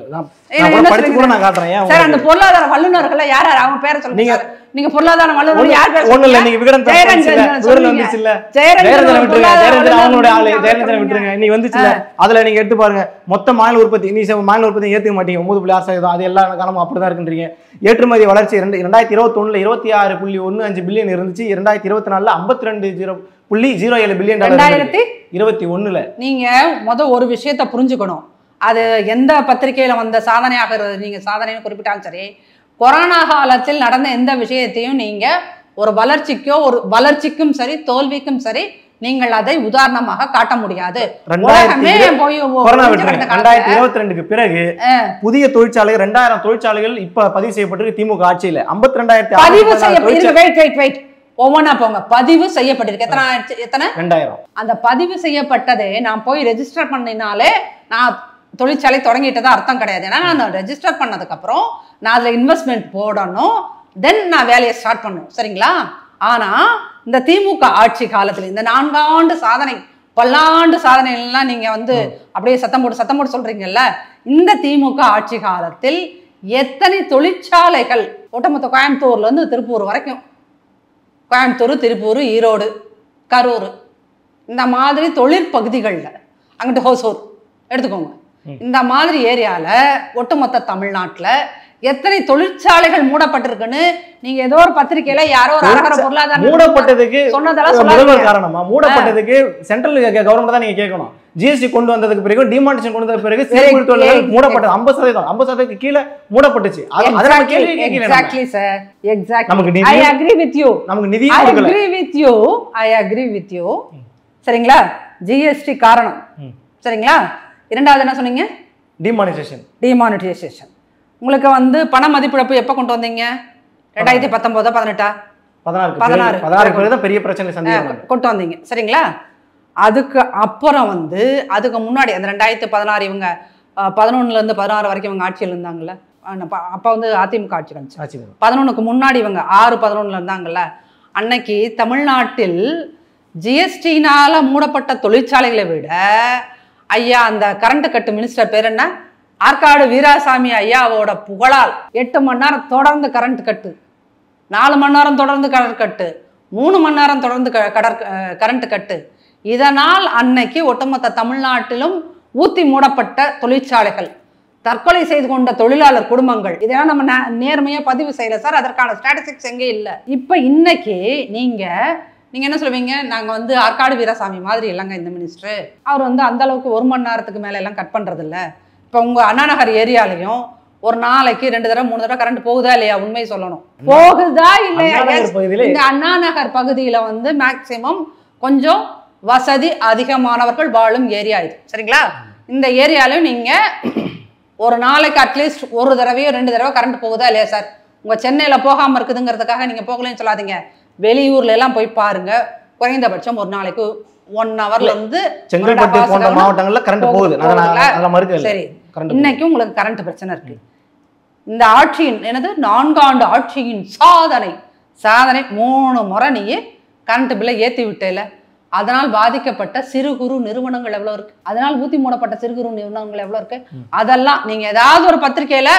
படிச்சு கூட நான் காட்டுறேன். சார், அந்த பொருளாதார வல்லுநர்கள் யார் யார் அவங்க பேரை சொல்லுங்க. நீங்க பொருளாதார வல்லுநர் யார் பேர்? ஒண்ணு இல்ல, நீங்க விகடன் வந்துச்சு இல்ல, ஜெயரஞ்சன் விட்டுருங்க, ஜெயரஞ்சன் அவங்களோட ஆளு, ஜெயரஞ்சன் விட்டுருங்க. இன்னைக்கு வந்துச்சு இல்ல, அதுல நீங்க எடுத்து பாருங்க. மொத்த மாநில உற்பத்தி நீ மாநில உற்பத்தி ஏத்துக்க மாட்டீங்க, 9.6%. அது எல்லா காலமும் அப்படிதான் இருக்குன்றீங்க. ஏற்றுமதி வளர்ச்சி 2021 26.15 பில்லியன் இருந்துச்சு. 2024 52.07 பில்லியன் டாலர். 2021 நீங்க ஒரு விஷயத்த புரிஞ்சுக்கணும். அது எந்த பத்திரிகையில வந்த சாதனையாக நீங்க சாதனைன்னு குறிப்பிட்டாலும் சரி, கொரோனா காலத்தில் நடந்த எந்த விஷயத்தையும் நீங்க ஒரு வளர்ச்சிக்கும் சரி தோல்விக்கும் சரி நீங்கள் அதை உதாரணமாக காட்ட முடியாது. 2022க்கு பிறகு புதிய தொழிற்சாலைகள் 2000 தொழிற்சாலைகள் இப்ப பதிவு செய்யப்பட்டிருக்கு திமுக ஆட்சியில. 52,000 பதிவு செய்யப்பட்டிருக்கு. ஒவ்வொன்னா போங்க, பதிவு செய்யப்பட்டிருக்கு. எத்தனை? 2000. அந்த பதிவு செய்யப்பட்டதே நான் போய் ரெஜிஸ்டர் பண்ணினாலே நான் தொழிற்சாலை தொடங்கிட்டதா அர்த்தம் கிடையாது. ஏன்னா நான் ரெஜிஸ்டர் பண்ணதுக்கு அப்புறம் நான் அதுல இன்வெஸ்ட்மெண்ட் போடணும், தென் நான் வேலையை ஸ்டார்ட் பண்ணணும். சரிங்களா? ஆனா இந்த திமுக ஆட்சி காலத்துல இந்த 4 ஆண்டு சாதனை, பல்லாண்டு சாதனை எல்லாம் நீங்க வந்து அப்படியே சத்தம் போட்டு சொல்றீங்கல்ல, இந்த திமுக ஆட்சி காலத்தில் எத்தனை தொழிற்சாலைகள் ஒட்டுமொத்த கோயம்புத்தூர்ல இருந்து திருப்பூர் வரைக்கும், கோயம்புத்தூர், திருப்பூர், ஈரோடு, கரூர், இந்த மாதிரி தொழிற்பகுதிகளில், அங்கிட்டு ஹோசூர் எடுத்துக்கோங்க, இந்த மாதிரி ஏரியால ஒட்டுமொத்த தமிழ்நாட்டில் எத்தனை தொழிற்சாலைகள் மூடப்பட்டிருக்குன்னு நீங்க ஏதோ ஒரு பத்திரிகையில யாரோ ஒரு அரகர பொருளாதார மூடப்பட்டதுக்கு சொன்னதெல்லாம் காரணமா? மூடப்பட்டதுக்கு சென்ட்ரல் கவர்மெண்ட் தான் நீங்க கேட்கணும். ஜிஎஸ்டி கொண்டு வந்ததுக்கு பிறகு, டிமானிட்டேஷன் கொண்டு வந்த பிறகு சிறு தொழில்கள் மூடப்பட்டது. 50% கீழே மூடப்பட்டுச்சு. Exactly sir, exactly. நமக்கு ஐ அக்ரி வித் யூ. நமக்கு நிதி ஐ அக்ரி வித் யூ. சரிங்களா? ஜிஎஸ்டி காரணம். சரிங்களா? இரண்டாவது என்ன சொன்னீங்க? டிமானிட்டைசேஷன். உங்களுக்கு வந்து பண மதிப்பிழப்பு எப்ப கொண்டு வந்தீங்க? 2019 16 பெரிய பிரச்சனை கொண்டு வந்தீங்க. சரிங்களா? அதுக்கு அப்புறம் வந்து அதுக்கு முன்னாடி அந்த 2016 இவங்க 11 இருந்து 16 வரைக்கும் இவங்க ஆட்சியில் இருந்தாங்கல்ல, அப்ப வந்து அதிமுக ஆட்சி இருந்துச்சு. 11க்கு முன்னாடி இவங்க 6-11 இருந்தாங்கல்ல, அன்னைக்கு தமிழ்நாட்டில் ஜிஎஸ்டினால மூடப்பட்ட தொழிற்சாலைகளை விட ஐயா அந்த கரண்ட் கட்டு மினிஸ்டர் பேர் என்ன, ஆற்காடு வீராசாமி ஐயாவோட புகழால் 8 மணி நேரம் தொடர்ந்து கரண்ட் கட்டு, 4 மணி நேரம் தொடர்ந்து கரண்ட் கட்டு, 3 மணி நேரம் தொடர்ந்து கரண்ட் கட்டு, இதனால் அன்னைக்கு ஒட்டுமொத்த தமிழ்நாட்டிலும் ஊத்தி மூடப்பட்ட தொழிற்சாலைகள், தற்கொலை செய்து கொண்ட தொழிலாளர் குடும்பங்கள், இதெல்லாம் நம்ம நேர்மையா பதிவு செய்யல சார். அதற்கான ஸ்டாட்டிஸ்டிக்ஸ் எங்கே இல்லை. இப்ப இன்னைக்கு நீங்க என்ன சொல்லுவீங்க, நாங்க வந்து ஆற்காடு வீராசாமி மாதிரி இல்லைங்க இந்த மினிஸ்டர், அவர் வந்து அந்த அளவுக்கு 1 மணி நேரத்துக்கு மேல எல்லாம் கட் பண்றது இல்லை. இப்போ உங்க அண்ணா நகர் ஏரியாலையும் ஒரு நாளைக்கு 2 தடவை 3 தடவை கரண்ட் போகுதா இல்லையா? உண்மை சொல்லணும், போகுதா இல்லையா? இந்த அண்ணா நகர் பகுதியில வந்து மேக்சிமம் கொஞ்சம் வசதி அதிகமானவர்கள் வாழும் ஏரியா இது. சரிங்களா? இந்த ஏரியாலையும் நீங்க ஒரு நாளைக்கு அட்லீஸ்ட் 1 தடவையோ 2 தடவை கரண்ட் போகுதா இல்லையா சார்? உங்க சென்னையில போகாம இருக்குதுங்கிறதுக்காக நீங்க போகலன்னு சொல்லாதீங்க. வெளியூர்ல எல்லாம் போய் பாருங்க, குறைந்தபட்சம் ஒரு நாளைக்கு 1 ஹவர்ல இருந்து செங்கல்பட்டு போன்ற மாவட்டங்கள்ல கரண்ட் போகுது. சரி, இன்னைக்கு உங்களுக்கு கரண்ட் பிரச்சனை இருக்கு. இந்த ஆட்சியின் 4 ஆண்டு ஆட்சியின் சாதனை 3 முறை நீ கரண்ட் பில்லை ஏத்தி விட்டேல, அதனால் பாதிக்கப்பட்ட சிறு குறு நிறுவனங்கள் எவ்வளவு இருக்கு, அதனால் ஊத்தி மூடப்பட்ட சிறு குறு நிறுவனங்கள் எவ்வளவு இருக்கு, அதெல்லாம் நீங்க ஏதாவது ஒரு பத்திரிகையில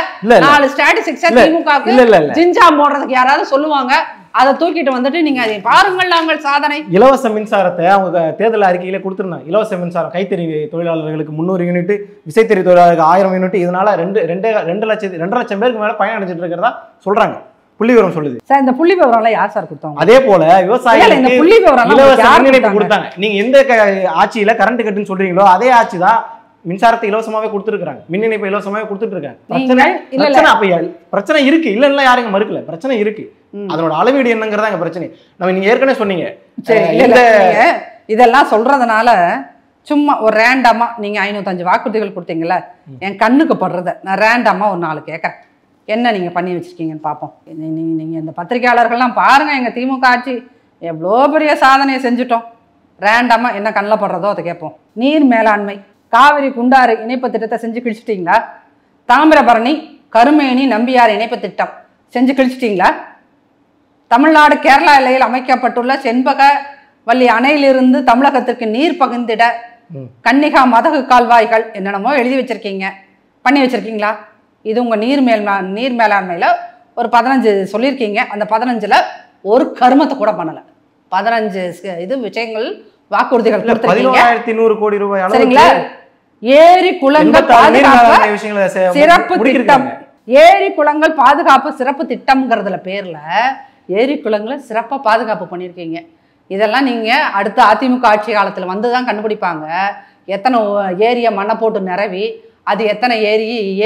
4 ஸ்டாட்டிஸ்டிக்ஸ் திமுகவுக்கு ஜிஞ்சா போடுறதுக்கு யாராவது சொல்லுவாங்க, அதை தூக்கிட்டு வந்துட்டு நீங்க அதை பாருங்கள் நாங்கள் சாதனை. இலவச மின்சாரத்தை அவங்க தேர்தல் அறிக்கையில கொடுத்துருந்தாங்க. இலவச மின்சாரம் கைத்தறி தொழிலாளர்களுக்கு 300 யூனிட், விசைத்தறி தொழிலாளர்களுக்கு 1000 யூனிட், இதனால 2 லட்சம் பேருக்கு மேல பயன் அடைஞ்சிட்டு இருக்கிறதா சொல்றாங்க. புள்ளி விவரம் சொல்லுது சார். இந்த புள்ளி விவரம் யார் சார் கொடுத்தாங்க? அதே போல விவசாயிகளுக்கு இலவச மின் இணைப்பு கொடுத்தாங்க. நீங்க எந்த ஆட்சியில கரண்ட் கட்டுன்னு சொல்றீங்களோ அதே ஆட்சி தான் மின்சாரத்தை இலவசமாவே கொடுத்துருக்காங்க, மின் இணைப்பை இலவசமாவே கொடுத்துட்டு இருக்காங்க. பிரச்சனை இருக்கு, இல்ல யாருங்க மறுக்கல, பிரச்சனை இருக்கு. அதனோட அளவீடு என்னங்கிறதா பிரச்சனை. நம்ம நீங்க ஏற்கனவே சொன்னீங்க. இதெல்லாம் சொல்றதுனால சும்மா ஒரு ரேண்டமா நீங்க 505 வாக்குறுதிகள் கொடுத்தீங்கல்ல, என் கண்ணுக்கு படுறத நான் ரேண்டமா ஒரு 4 கேட்கறேன். என்ன நீங்க பண்ணி வச்சிருக்கீங்கன்னு பார்ப்போம். நீங்க இந்த பத்திரிகையாளர்கள்லாம் பாருங்க, எங்க திமுக ஆட்சி எவ்வளோ பெரிய சாதனையை செஞ்சுட்டோம். ரேண்டமா என்ன கண்ணில் படுறதோ அதை கேட்போம். நீர் மேலாண்மை, காவிரி குண்டாறு இணைப்பு திட்டத்தை செஞ்சு கிழிச்சிட்டிங்களா? தாமிரபரணி கருமேனி நம்பியார் இணைப்பு திட்டம் செஞ்சு கிழிச்சிட்டிங்களா? தமிழ்நாடு கேரளா எல்லையில் அமைக்கப்பட்டுள்ள செண்பக வள்ளி அணையிலிருந்து தமிழகத்திற்கு நீர் பகிர்ந்திட கன்னிகா மதகு கால்வாய்கள் என்னென்னமோ எழுதி வச்சிருக்கீங்க, பண்ணி வச்சிருக்கீங்களா? இது உங்கள் நீர் மேலாண்மையில் ஒரு 15 சொல்லியிருக்கீங்க. அந்த 15ல் ஒரு கருமத்தை கூட பண்ணலை. 15 இது விஷயங்கள் வாக்குறுதிகள் கொடுத்துருக்கீங்க. 17,100 கோடி ரூபாய் சரிங்களா? ஏரி குளங்கள் சிறப்பு திட்டம், ஏரி குளங்கள் பாதுகாப்பு சிறப்பு திட்டம்ங்கிறதுல பேர்ல ஏரி குளங்களை சிறப்பாக பாதுகாப்பு பண்ணியிருக்கீங்க. இதெல்லாம் நீங்கள் அடுத்த அதிமுக ஆட்சி காலத்தில் வந்து தான் கண்டுபிடிப்பாங்க. எத்தனை ஏரியை மண்ணை போட்டு நிரவி அது எத்தனை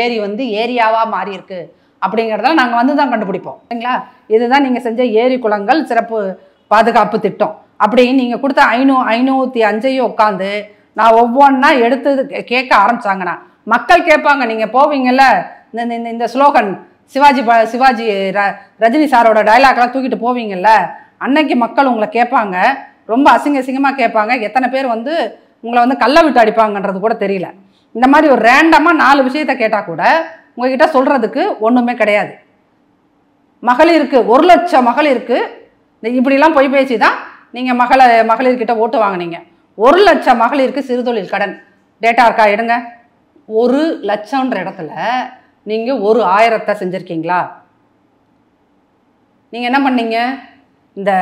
ஏரி வந்து ஏரியாவாக மாறி இருக்கு அப்படிங்கிறதெல்லாம் நாங்கள் வந்து தான் கண்டுபிடிப்போம். சரிங்களா? இதுதான் நீங்கள் செஞ்ச ஏரி குளங்கள் சிறப்பு பாதுகாப்பு திட்டம். அப்படி நீங்கள் கொடுத்த 505 உட்காந்து நான் ஒவ்வொன்றா எடுத்து கேட்க ஆரம்பிச்சாங்கன்னா மக்கள் கேட்பாங்க. நீங்கள் போவீங்கல்ல, இந்த ஸ்லோகன் சிவாஜி ரஜினி சாரோட டைலாக்லாம் தூக்கிட்டு போவீங்கல்ல, அன்னைக்கு மக்கள் உங்களை கேட்பாங்க. ரொம்ப அசிங்கமாக கேட்பாங்க. எத்தனை பேர் வந்து உங்களை வந்து கல்லை விட்டு அடிப்பாங்கன்றது கூட தெரியல. இந்த மாதிரி ஒரு ரேண்டமாக 4 விஷயத்த கேட்டால் கூட உங்ககிட்ட சொல்கிறதுக்கு ஒன்றுமே கிடையாது. மகளிருக்கு 1 லட்சம் மகளிருக்கு இப்படிலாம் போய் பேசி தான் நீங்கள் மகளிர்கிட்ட ஓட்டு வாங்கினீங்க. 1 லட்சம் மகளிருக்கு சிறுதொழில் கடன் டேட்டா இருக்கா? எடுங்க. 1 லட்சம்ன்ற இடத்துல நீங்கள் 1000 செஞ்சுருக்கீங்களா? நீங்கள் என்ன பண்ணீங்க? இந்த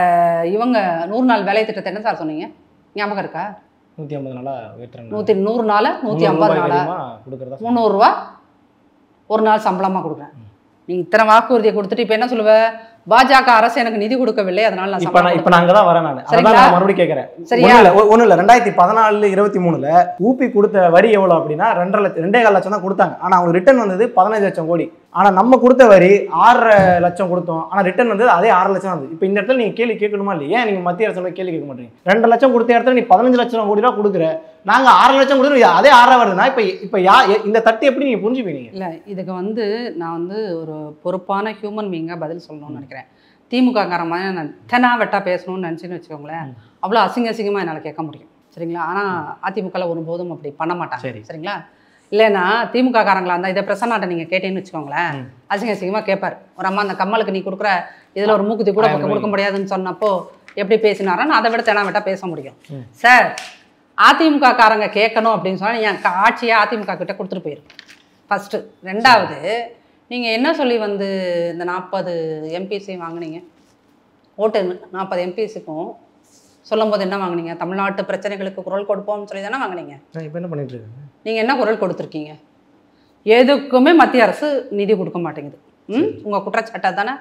இவங்க 100 நாள் வேலை திட்டத்தை என்ன சார் சொன்னீங்க? ஞாபகம் இருக்கா? 150 நாளா 100 நாள் 150 நாளா 300 ரூபா ஒரு நாள் சம்பளமாக கொடுக்குறேன். நீ இத்தனை வாக்குறுதியை கொடுத்துட்டு இப்போ என்ன சொல்லுவ? பாஜக அரசு எனக்கு நிதி கொடுக்கவில்லை, அதனால நான் இப்ப நான் அங்கதான் வரேன். நான் மறுபடியும் கேட்கறேன். ஒண்ணு இல்ல, 2014-23 ஊபி கொடுத்த வரி எவ்வளவு அப்படின்னா 2.5 லட்சம் தான் கொடுத்தாங்க. ஆனா அவங்க ரிட்டர்ன் வந்தது 15 லட்சம் கோடி. ஆனா நம்ம கொடுத்த வரி 6 லட்சம் கொடுத்தோம். ஆனா ரிட்டர்ன் வந்தது அதே 6 லட்சம் வந்து. இப்ப இந்த இடத்துல நீங்க கேள்வி கேட்கணுமா இல்லையா? ஏன் நீங்க மத்திய அரசு கேள்வி கேட்க மாட்டீங்க? 2 லட்சம் கொடுத்த இடத்துல நீ 15 லட்சம் கோடி ரூபா கொடுக்குற, நாங்க 6 லட்சம் கொடுக்குறோம், அதே 6 வருதுன்னா இப்ப இந்த தட்டு எப்படி நீங்க புரிஞ்சுப்பீங்க? இல்ல, இதுக்கு வந்து நான் வந்து ஒரு பொறுப்பான ஹியூமன் பீங்கா பதில் சொல்லணும்னு நினைக்கிறேன். திமுக காரமாக நான் தெனாவெட்டா பேசணும்னு நினச்சின்னு வச்சுக்கோங்களேன், அவ்வளோ அசிங்கமாக என்னால் கேட்க முடியும். சரிங்களா? ஆனால் அதிமுகவில் ஒருபோதும் அப்படி பண்ண மாட்டாங்க. சரிங்களா? இல்லைன்னா திமுக காரங்களா இருந்தால் இதை பிரசன்னாட்ட நீங்கள் கேட்டேன்னு வச்சுக்கோங்களேன், அசிங்கமாக கேட்பார். ஒரு அம்மா அந்த கம்மலுக்கு நீ கொடுக்குற இதில் ஒரு மூக்குத்தி கூட கொடுக்க முடியாதுன்னு சொன்னப்போ எப்படி பேசினாரோ நான் அதை விட தெனாவெட்டா பேச முடியும். சார், அதிமுக காரங்க கேட்கணும் அப்படின்னு சொன்னால் என் ஆட்சியை அதிமுக கிட்ட கொடுத்துட்டு போயிடும் ஃபஸ்ட்டு. 2வது, நீங்கள் என்ன சொல்லி வந்து இந்த 40 எம்பிசி வாங்கினீங்க? ஓட்டு 40 எம்பிசிக்கும் சொல்லும் போது என்ன வாங்கினீங்க? தமிழ்நாட்டு பிரச்சனைகளுக்கு குரல் கொடுப்போம்னு சொல்லி தானே வாங்கினீங்க. இப்போ என்ன பண்ணிட்டு இருக்கீங்க? நீங்கள் என்ன குரல் கொடுத்துருக்கீங்க? எதுக்குமே மத்திய அரசு நிதி கொடுக்க மாட்டேங்குது. உங்கள் குற்றச்சாட்டை தானே.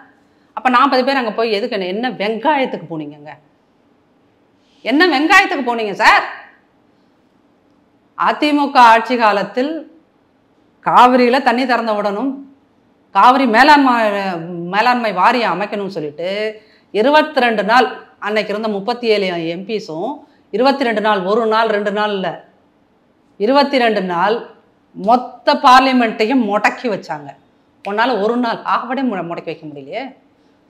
அப்போ 40 பேர் அங்கே போய் எதுக்கு என்ன வெங்காயத்துக்கு போனீங்க? என்ன வெங்காயத்துக்கு போனீங்க சார்? அதிமுக ஆட்சி காலத்தில் காவிரியில் தண்ணி திறந்த விடணும், காவிரி மேலாண்மை வாரியம் அமைக்கணும்னு சொல்லிட்டு 22 நாள் அன்னைக்கு இருந்த 37 எம்பிஸும் 22 நாள், 1 நாள் 2 நாள் இல்லை, 22 நாள் மொத்த பார்லிமெண்ட்டையும் முடக்கி வச்சாங்க. உன்னால் 1 நாள் ஆகவே முடக்கி வைக்க முடியலையே.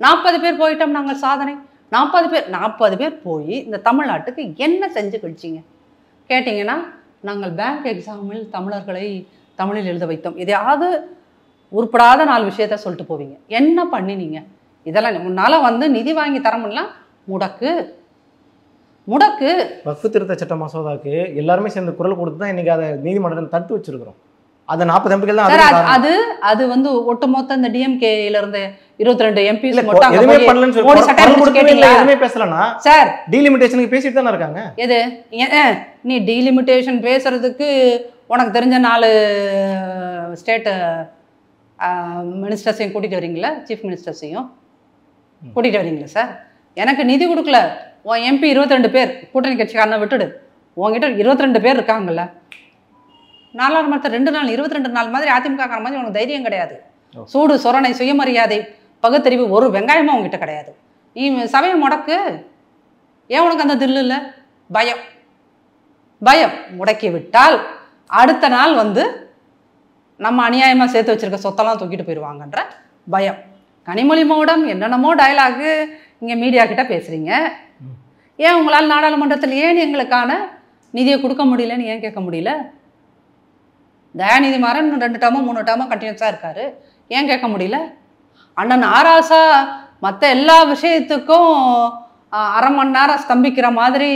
40 பேர் போயிட்டோம் நாங்கள் சாதனை. 40 பேர் போய் இந்த தமிழ்நாட்டுக்கு என்ன செஞ்சு கழிச்சிங்க கேட்டிங்கன்னா, நாங்கள் பேங்க் எக்ஸாமில் தமிழர்களை தமிழில் எழுத வைத்தோம். எதையாவது உருப்படாத 4 விஷயத்த சொல்லிட்டு போவீங்க. என்ன பண்ணினீங்க? இதெல்லாம் முன்னால் வந்து நிதி வாங்கி தர முடியலாம். முடக்கு வக்ஃபு திருத்த சட்ட மசோதாக்கு எல்லாருமே சேர்ந்து குரல் கொடுத்து தான் இன்னைக்கு அதை நீதிமன்றத்தில் தட்டு வச்சிருக்கிறோம். அது 40 எம்பிக்கள் தான். அது வந்து ஒட்டுமொத்த இந்த டிஎம்கேல இருந்த 22 எம்பிஸ் எதுவுமே பேசலன்னா சார் டீலிமிட்டேஷனுக்கு பேசிட்டு தானே இருக்காங்க. எது நீ டீலிமிட்டேஷன் பேசுறதுக்கு உனக்கு தெரிஞ்ச 4 ஸ்டேட் மினிஸ்டர்ஸையும் கூட்டிகிட்டு வரீங்களா? சீஃப் மினிஸ்டர்ஸையும் கூட்டிகிட்டு வரீங்களா சார்? எனக்கு நிதி கொடுக்கல. உன் எம்பி 22 பேர் கூட்டணி கட்சிக்காரனை விட்டுடு, உங்ககிட்ட 22 பேர் இருக்காங்கல்ல. நாடாளுமன்றத்தை 2 நாள் 22 நாள் மாதிரி அதிமுக கார மாதிரி உனக்கு தைரியம் கிடையாது. சூடு சொரணை சுயமரியாதை பகுத்தறிவு ஒரு வெங்காயமாக உங்ககிட்ட கிடையாது. நீ சபையை முடக்கு. ஏன் உனக்கு அந்த தில்லு இல்லை? பயம் முடக்கி விட்டால் அடுத்த நாள் வந்து நம்ம அநியாயமாக சேர்த்து வச்சிருக்க சொத்தெல்லாம் தூக்கிட்டு போயிடுவாங்கன்ற பயம். கனிமொழி மோடம் என்னென்னமோ டயலாகு இங்கே மீடியா கிட்ட பேசுகிறீங்க. ஏன் உங்களால் நாடாளுமன்றத்தில் ஏன் எங்களுக்கான நிதியை கொடுக்க முடியலன்னு ஏன் கேட்க முடியல? தயாநிதி மாறன் 2 டேர்மோ 3 டேர்மோ கண்டினியூஸாக இருக்காரு, ஏன் கேட்க முடியல? அண்ணன் ஆராசா மற்ற எல்லா விஷயத்துக்கும் அரை மணி நேரம் ஸ்தம்பிக்கிற மாதிரி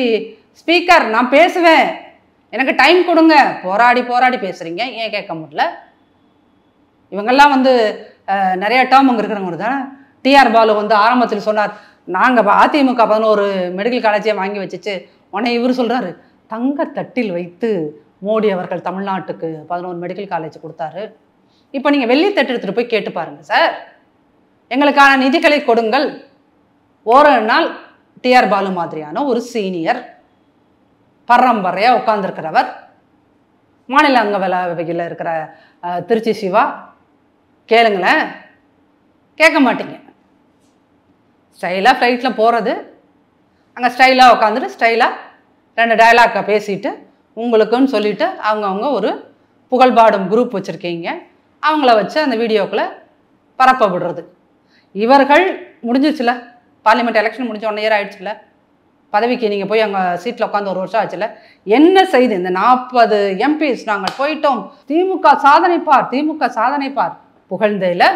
ஸ்பீக்கர் நான் பேசுவேன், எனக்கு டைம் கொடுங்க, போராடி போராடி பேசுகிறீங்க, ஏன் கேட்க முடியல? இவங்கெல்லாம் வந்து நிறைய டேர்ம் அங்கே இருக்கிறவங்க தானே. டிஆர் பாலு வந்து ஆரம்பத்தில் சொன்னார், நாங்கள் அதிமுக 11 மெடிக்கல் காலேஜே வாங்கி வச்சுச்சு. உடனே இவர் சொல்கிறாரு, தங்கத்தட்டில் வைத்து மோடி அவர்கள் தமிழ்நாட்டுக்கு 11 மெடிக்கல் காலேஜ் கொடுத்தாரு. இப்போ நீங்கள் வெள்ளித்தட்டு எடுத்துகிட்டு போய் கேட்டு பாருங்கள் சார், எங்களுக்கான நிதிகளை கொடுங்கள். ஒரு நாள் டிஆர் பாலு மாதிரியான ஒரு சீனியர் பரம்பரையாக உட்கார்ந்துருக்கிறவர், மாநிலங்களவையில் இருக்கிற திருச்சி சிவா, கேளுங்களேன், கேட்க மாட்டீங்க. ஸ்டைலாக ஃப்ளைட்டில் போகிறது, அங்கே ஸ்டைலாக உட்காந்துட்டு ஸ்டைலாக 2 டயலாக்கை பேசிட்டு உங்களுக்குன்னு சொல்லிவிட்டு அவங்கவுங்க ஒரு புகழ்பாடும் குரூப் வச்சுருக்கீங்க, அவங்கள வச்சு அந்த வீடியோக்களை பரப்ப விடுறது. இவர்கள் முடிஞ்சிச்சுல, பார்லிமெண்ட் எலெக்ஷன் முடிஞ்ச 1 இயர் ஆயிடுச்சுல, பதவிக்கு நீங்கள் போய் அங்கே சீட்டில் உட்காந்து 1 வருஷம் ஆச்சுல, என்ன செய்து இந்த 40 எம்பிஸ் நாங்கள் போயிட்டோம், திமுக சாதனை பார், திமுக சாதனை பார் புகழ்ந்தையில்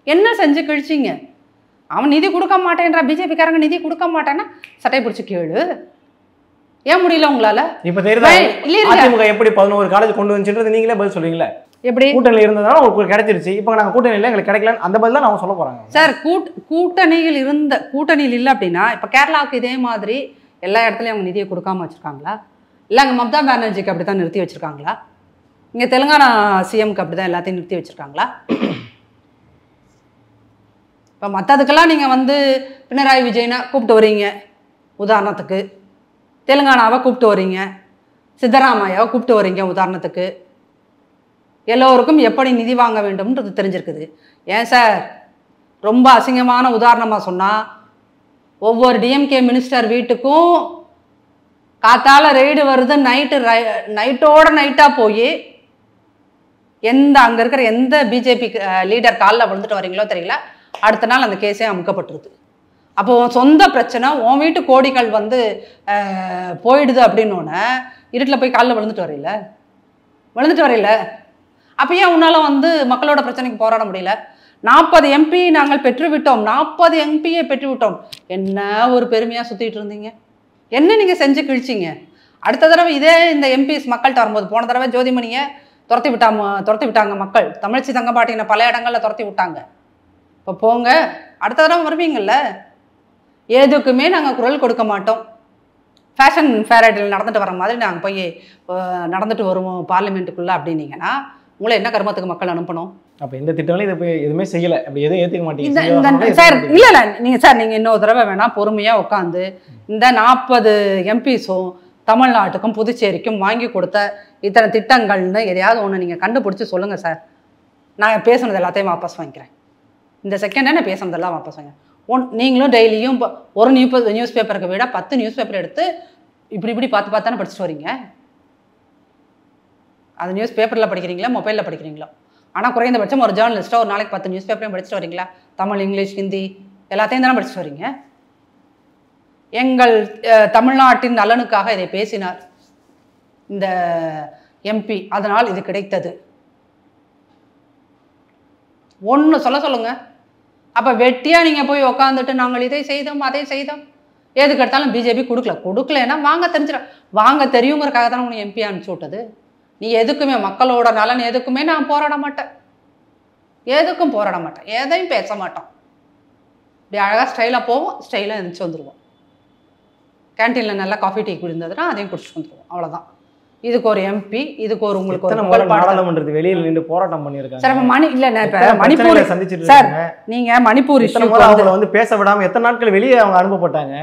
என்ன செஞ்சு கழிச்சிங்க? அவன் நிதி கொடுக்க மாட்டேன்றா, பிஜேபிக்காரங்க நிதி கொடுக்க மாட்டேன்னா சட்டை பிடிச்சி கேளு. ஏன் முடியல உங்களால? இப்போ தெரியுதா அதிமுக எப்படி 11 காலேஜ் கொண்டு வந்துச்சுன்றது நீங்களே பதில் சொல்றீங்களா? எப்படி கூட்டணியில் இருந்ததால உங்களுக்கு கிடைச்சிருச்சு, இப்போ நாங்கள் கூட்டணியில் எங்களுக்கு கிடைக்கல, அந்த பதில் தான் அவங்க சொல்ல போறாங்க சார். கூட்டணியில் இல்லை அப்படின்னா இப்போ கேரளாவுக்கு இதே மாதிரி எல்லா இடத்துலையும் அவங்க நிதியை கொடுக்காம வச்சுருக்காங்களா? இல்லை அங்கே மம்தா பானர்ஜிக்கு அப்படி தான் நிறுத்தி வச்சுருக்காங்களா? இங்கே தெலுங்கானா சிஎம்க்கு அப்படி தான் எல்லாத்தையும் நிறுத்தி வச்சுருக்காங்களா? இப்போ மற்றதுக்கெல்லாம் நீங்கள் வந்து பினராயி விஜயனை கூப்பிட்டு வரீங்க உதாரணத்துக்கு, தெலுங்கானாவை கூப்பிட்டு வரீங்க, சித்தராமையாவை கூப்பிட்டு வரீங்க உதாரணத்துக்கு, எல்லோருக்கும் எப்படி நிதி வாங்க வேண்டும்ன்றது தெரிஞ்சிருக்குது. ஏன் சார் ரொம்ப அசிங்கமான உதாரணமாக சொன்னால், ஒவ்வொரு டிஎம்கே மினிஸ்டர் வீட்டுக்கும் காத்தால ரெய்டு வருது, நைட்டோட நைட்டாக போய் அங்கே இருக்கிற எந்த பிஜேபி லீடர் காலில் விழுந்துட்டு வரீங்களோ தெரியல, அடுத்த நாள் அந்த கேஸே அமுக்கப்பட்டுருது. அப்போ உன் சொந்த பிரச்சனை, உன் வீட்டு கோடிகள் வந்து போயிடுது அப்படின்னோடனே இருட்டில் போய் காலில் விழுந்துட்டு வரையில. அப்போ ஏன் உன்னால் வந்து மக்களோட பிரச்சனைக்கு போராட முடியல? 40 எம்பி நாங்கள் பெற்றுவிட்டோம், 40 எம்பியை பெற்றுவிட்டோம், என்ன ஒரு பெருமையாக சுற்றிட்டு இருந்தீங்க? என்ன நீங்கள் செஞ்சு கிழிச்சிங்க? அடுத்த தடவை இதே இந்த எம்பிஸ் மக்கள்கிட்ட வரும்போது, போன தடவை ஜோதிமணியை துரத்தி விட்டாங்க மக்கள், தமிழ்ச்சி தங்கப்பாட்டினை பல இடங்களில் துரத்தி விட்டாங்க. இப்போ போங்க, அடுத்த தடவை வருவீங்கள்ல. எதுக்குமே நாங்கள் குரல் கொடுக்க மாட்டோம், ஃபேஷன் ஃபேரடில் நடந்துட்டு வர மாதிரி நாங்கள் போய் நடந்துட்டு வருவோம் பார்லிமெண்ட்டுக்குள்ளே அப்படின்னீங்கன்னா உங்களை என்ன கர்மத்துக்கு மக்கள் அனுப்பணும்? அப்போ இந்த திட்டங்களும் இதை போய் எதுவுமே செய்யலை, அப்படி எதுவும் ஏற்றுக்க மாட்டீங்க சார். இல்லை நீங்கள் இன்னொரு தடவை வேணால் பொறுமையாக உட்காந்து இந்த 40 எம்பிஸும் தமிழ்நாட்டுக்கும் புதுச்சேரிக்கும் வாங்கி கொடுத்த இத்தனை திட்டங்கள்னு எதையாவது ஒன்று நீங்கள் கண்டுபிடிச்சி சொல்லுங்கள் சார். நான் பேசுனது எல்லாத்தையும் வாபஸ் வாங்கிக்கிறேன். இந்த செகண்டே நான் பேசுனதெல்லாம் வாபஸ் வாங்கிக்கிறேன். நீங்களும் டெய்லியும் ஒரு நியூஸ் பேப்பருக்கு விட 10 நியூஸ் பேப்பர் எடுத்து இப்படி பார்த்து தானே படிச்சுட்டு வரீங்க. அது நியூஸ் பேப்பரில் படிக்கிறீங்களா, மொபைலில் படிக்கிறீங்களா? ஆனால் குறைந்தபட்சம் ஒரு ஜேர்னலிஸ்ட்டாக ஒரு நாளைக்கு 10 நியூஸ் பேப்பரையும் படிச்சுட்டு வரீங்களா? தமிழ், இங்கிலீஷ், ஹிந்தி எல்லாத்தையும் தானே படிச்சுட்டு வரீங்க. எங்கள் தமிழ்நாட்டின் நலனுக்காக இதை பேசினார் இந்த எம்பி, அதனால் இது கிடைத்தது. ஒன்று சொல்லுங்க. அப்போ வெட்டியாக நீங்கள் போய் உக்காந்துட்டு நாங்கள் இதை செய்தோம் அதை செய்தோம், எதுக்கு எடுத்தாலும் பிஜேபி கொடுக்கலன்னா வாங்க தெரியுங்கிறக்காக தானே உனக்கு எம்பி அனுப்பிச்சி விட்டது. நீ எதுக்குமே மக்களோட நலன் எதுக்குமே நான் போராட மாட்டேன், எதுக்கும் போராட மாட்டேன், எதையும் பேச மாட்டோம். இப்படி அழகாக ஸ்டைலாக போவோம், ஸ்டைலாக எழுந்திரிச்சு வந்துடுவோம். கேன்டீனில் நல்லா காஃபி டீ குடிந்ததுன்னா அதையும் குடிச்சிட்டு வந்துடுவோம், அவ்வளோதான். இதுக்கு ஒரு எம்பி, இதுக்கு ஒரு உங்களுக்கு ஒரு நாடாளுமன்றத்துக்கு வெளியில் நின்று போராட்டம் பண்ணியிருக்காங்க சார். இப்போ மணிப்பூர் சந்திச்சுட்டு சார், நீங்கள் மணிப்பூர் அவங்கள வந்து பேச விடாமல் எத்தனை நாட்கள் வெளியே அவங்க அனுப்பப்பட்டாங்க?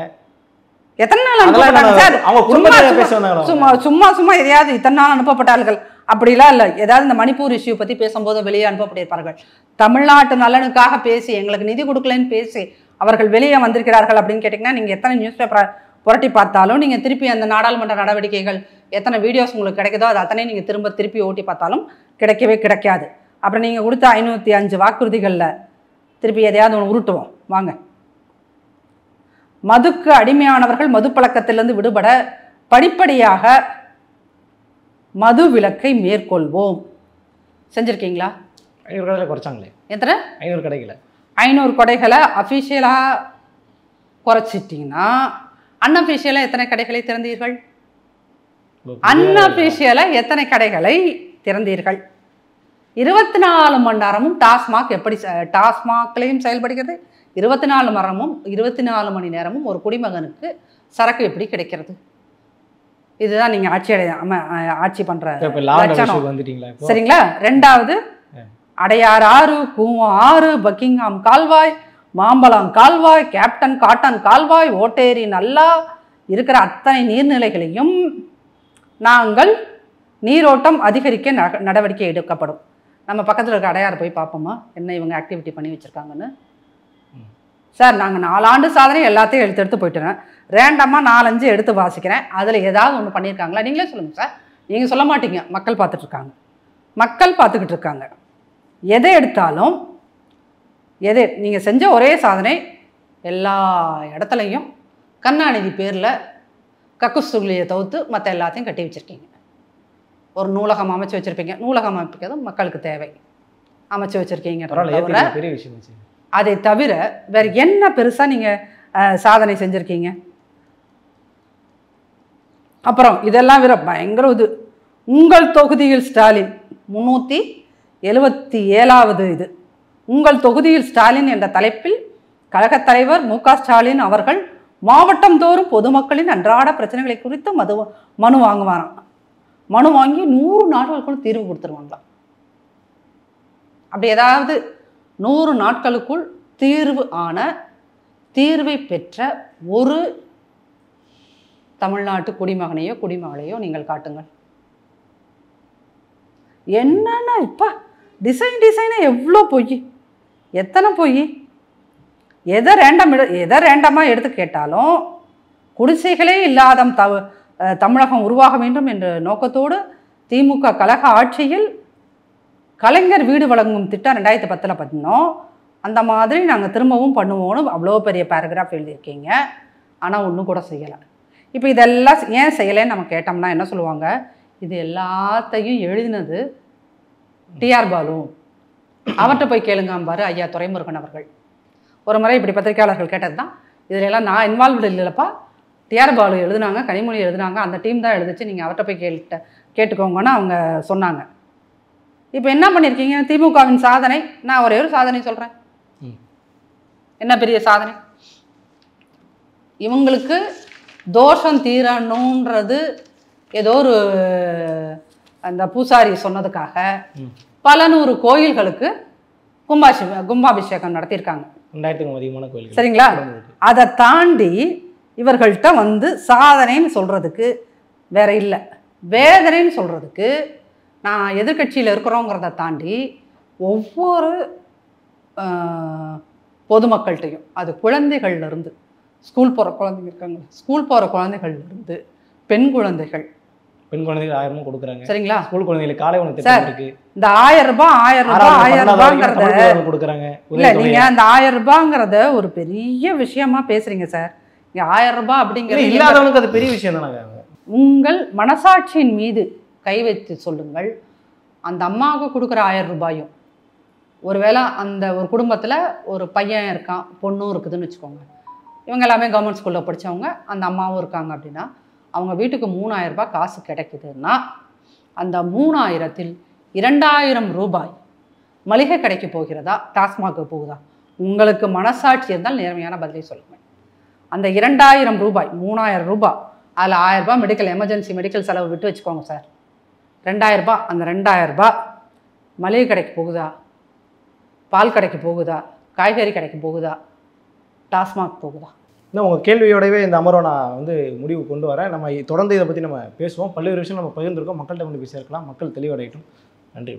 எத்தனை நாள் அனுப்பப்பட்டாங்க சார்? சும்மா எதையாவது இத்தனை நாள் அனுப்பப்பட்டார்கள் அப்படிலாம் இல்லை. ஏதாவது இந்த மணிப்பூர் இஷ்யூ பற்றி பேசும்போது வெளியே அனுப்பப்பட்டிருப்பார்கள். தமிழ்நாட்டு நலனுக்காக பேசி எங்களுக்கு நிதி கொடுக்கலன்னு பேசி அவர்கள் வெளியே வந்திருக்கிறார்கள் அப்படின்னு கேட்டிங்கன்னா, நீங்கள் எத்தனை நியூஸ் பேப்பரை புரட்டி பார்த்தாலும், நீங்கள் திருப்பி அந்த நாடாளுமன்ற நடவடிக்கைகள் எத்தனை வீடியோஸ் உங்களுக்கு கிடைக்குதோ அது அத்தனை நீங்கள் திருப்பி ஓட்டி பார்த்தாலும் கிடைக்காது. அப்புறம் நீங்கள் கொடுத்த 505 வாக்குறுதிகளில் திருப்பி எதையாவது ஒன்று உருட்டுவோம் வாங்க. மதுக்கு அடிமையானவர்கள் மது பழக்கத்திலிருந்து விடுபட படிப்படியாக மது விலக்கை மேற்கொள்வோம். செஞ்சுருக்கீங்களா? 500 கடைகளை குறைச்சாங்களே. எத்தனை? 500 கடைகளை 500 கடைகளை அஃபிஷியலாக குறைச்சிட்டிங்கன்னா அன்அஃபிஷியலாக எத்தனை கடைகளை திறந்தீர்கள்? அன்அஃபிஷியலாக எத்தனை கடைகளை திறந்தீர்கள்? 24 மணி நேரமும் டாஸ்மாக் எப்படி டாஸ்மாக்லையும் செயல்படுகிறது, 24 மணி நேரமும் ஒரு குடிமகனுக்கு சரக்கு எப்படி கிடைக்கிறது? இதுதான் நீங்கள் ஆட்சி பண்ணுற லட்சணம். சரிங்களா? ரெண்டாவது, அடையார் ஆறு, கூவம் ஆறு, பக்கிங்ஹாம் கால்வாய், மாம்பழம் கால்வாய், கேப்டன் காட்டன் கால்வாய், ஓட்டேரி நல்லா இருக்கிற அத்தனை நீர்நிலைகளையும் நாங்கள் நீரோட்டம் அதிகரிக்க நடவடிக்கை எடுக்கப்படும். நம்ம பக்கத்தில் இருக்க அடையார் போய் பார்ப்போமா என்ன இவங்க ஆக்டிவிட்டி பண்ணி வச்சுருக்காங்கன்னு? சார் நாங்கள் 4 ஆண்டு சாதனை எல்லாத்தையும் எடுத்து போயிட்டுறேன், ரேண்டமாக 4-5 எடுத்து வாசிக்கிறேன், அதில் ஏதாவது ஒன்று பண்ணியிருக்காங்களா? நீங்களே சொல்லுங்கள் சார். நீங்கள் சொல்ல மாட்டீங்க, மக்கள் பார்த்துட்ருக்காங்க, மக்கள் பார்த்துக்கிட்டு இருக்காங்க. எதை எடுத்தாலும் நீங்கள் செஞ்ச ஒரே சாதனை எல்லா இடத்துலையும் கருணாநிதி பேரில் கக்குஸ்துளியை தவிர்த்து மற்ற எல்லாத்தையும் கட்டி வச்சுருக்கீங்க. ஒரு நூலகம் அமைச்சு வச்சுருப்பீங்க, நூலகம் அமைக்கிறது மக்களுக்கு தேவை, அமைச்சு வச்சுருக்கீங்க. அதை தவிர வேறு என்ன பெருசாக நீங்கள் சாதனை செஞ்சுருக்கீங்க? அப்புறம் இதெல்லாம் வேற பயங்கர இது. உங்கள் தொகுதியில் ஸ்டாலின் 377வது இது. உங்கள் தொகுதியில் ஸ்டாலின் என்ற தலைப்பில் கழகத் தலைவர் மு.க. ஸ்டாலின் அவர்கள் மாவட்டம் தோறும் பொதுமக்களின் அன்றாட பிரச்சனைகளை குறித்து மனு வாங்குவாராம். மனு வாங்கி 100 நாட்களுக்குள் தீர்வு கொடுத்துருவாங்களாம். அப்படி ஏதாவது 100 நாட்களுக்குள் தீர்வை பெற்ற ஒரு தமிழ்நாட்டு குடிமகனையோ குடிமகளையோ நீங்கள் காட்டுங்கள். என்னன்னா இப்போ டிசைனாக எவ்வளோ பொய், எத்தனை பொய். எதை ரேண்டமாக எடுத்து கேட்டாலும் குடிசைகளே இல்லாத தமிழகம் உருவாக வேண்டும் என்ற நோக்கத்தோடு திமுக கழக ஆட்சியில் கலைஞர் வீடு வழங்கும் திட்டம் 2010 பண்ணோம். அந்த மாதிரி நாங்கள் திரும்பவும் பண்ணுவோம்னு அவ்வளோ பெரிய பேராகிராஃப் எழுதியிருக்கீங்க. ஆனால் ஒன்றும் கூட செய்யலை. இப்போ இதெல்லாம் ஏன் செய்யலைன்னு நம்ம கேட்டோம்னா என்ன சொல்லுவாங்க? இது எல்லாத்தையும் எழுதினது டிஆர் பாலு, அவர்கிட்ட போய் கேளுங்கம்பாரு ஐயா துரைமுருகன் அவர்கள். ஒரு முறை இப்படி பத்திரிகையாளர்கள் கேட்டது தான், இதில் எல்லாம் நான் இன்வால்வ்டு இல்லைப்பா, டிஆர் பாலு எழுதுனாங்க, கனிமொழி எழுதுனாங்க, அந்த டீம் தான் எழுதுச்சு, நீங்கள் அவர்கிட்ட போய் கேட்டுக்கோங்கன்னு அவங்க சொன்னாங்க. இப்போ என்ன பண்ணியிருக்கீங்க? திமுகவின் சாதனை, நான் ஒரே ஒரு சாதனை சொல்கிறேன். என்ன பெரிய சாதனை? இவங்களுக்கு தோஷம் தீரணுன்றது ஏதோ ஒரு அந்த பூசாரி சொன்னதுக்காக பல 100 கோயில்களுக்கு கும்பாபிஷேகம் நடத்தியிருக்காங்க. 2000க்கும் அதிகமான கோயில். சரிங்களா? அதை தாண்டி இவர்கள்ட்ட வந்து சாதனைன்னு சொல்கிறதுக்கு வேற இல்லை, வேதனைன்னு சொல்கிறதுக்கு நான் எதிர்கட்சியில் இருக்கிறோங்கிறத தாண்டி ஒவ்வொரு பொதுமக்கள்கிட்டையும், அது குழந்தைகள்லேருந்து ஸ்கூல் போகிற குழந்தைங்க இருக்காங்க, ஸ்கூல் போகிற குழந்தைகள்லேருந்து பெண் குழந்தைகள் 1000 கொடுக்குறாங்க. சரிங்களா? ஸ்கூல் குழந்தைகளுக்கு காலை உணவு திட்டம் இருக்கு. இந்த 1000 ரூபாய்ங்கிறத கொடுக்குறாங்க. இல்லை, நீங்கள் அந்த 1000 ரூபாங்கிறத ஒரு பெரிய விஷயமா பேசுறீங்க சார். இங்கே 1000 ரூபாய் அப்படிங்கிறது இல்லாதவனுக்கு அது பெரிய விஷயம் தானே. உங்கள் மனசாட்சியின் மீது கை வைத்து சொல்லுங்கள். அந்த அம்மாவுக்கு கொடுக்குற 1000 ரூபாயும், ஒருவேளை அந்த ஒரு குடும்பத்தில் ஒரு பையன் இருக்கான், பொண்ணும் இருக்குதுன்னு வச்சுக்கோங்க, இவங்க எல்லாமே கவர்மெண்ட் ஸ்கூலில் படித்தவங்க, அந்த அம்மாவும் இருக்காங்க அப்படின்னா, அவங்க வீட்டுக்கு 3000 ரூபாய் காசு கிடைக்குதுன்னா அந்த 3000ல் 2000 ரூபாய் மளிகை கடைக்கு போகிறதா, டாஸ்மாக்கு போகுதா? உங்களுக்கு மனசாட்சி இருந்தால் நேர்மையான பதிலை சொல்லுங்கள். அந்த 2000 ரூபாய் 3000 ரூபாய், அதில் 1000 ரூபாய் மெடிக்கல் எமர்ஜென்சி மெடிக்கல் செலவு விட்டு வச்சுக்கோங்க சார். 2000 ரூபாய், அந்த 2000 ரூபாய் மளிகை கடைக்கு போகுதா, பால் கடைக்கு போகுதா, காய்கறி கடைக்கு போகுதா, டாஸ்மாக் போகுதா? இன்னும் உங்கள் கேள்வியோடவே இந்த அமர்வை நான் வந்து முடிவு கொண்டு வரேன். நம்ம தொடர்ந்து இதை பற்றி நம்ம பேசுவோம். பல்வேறு விஷயம் நம்ம பகிர்ந்துருக்கோம். மக்கள்கிட்ட கொண்டு போய் சேர்க்கலாம். மக்கள் தெளிவடையட்டும். நன்றி.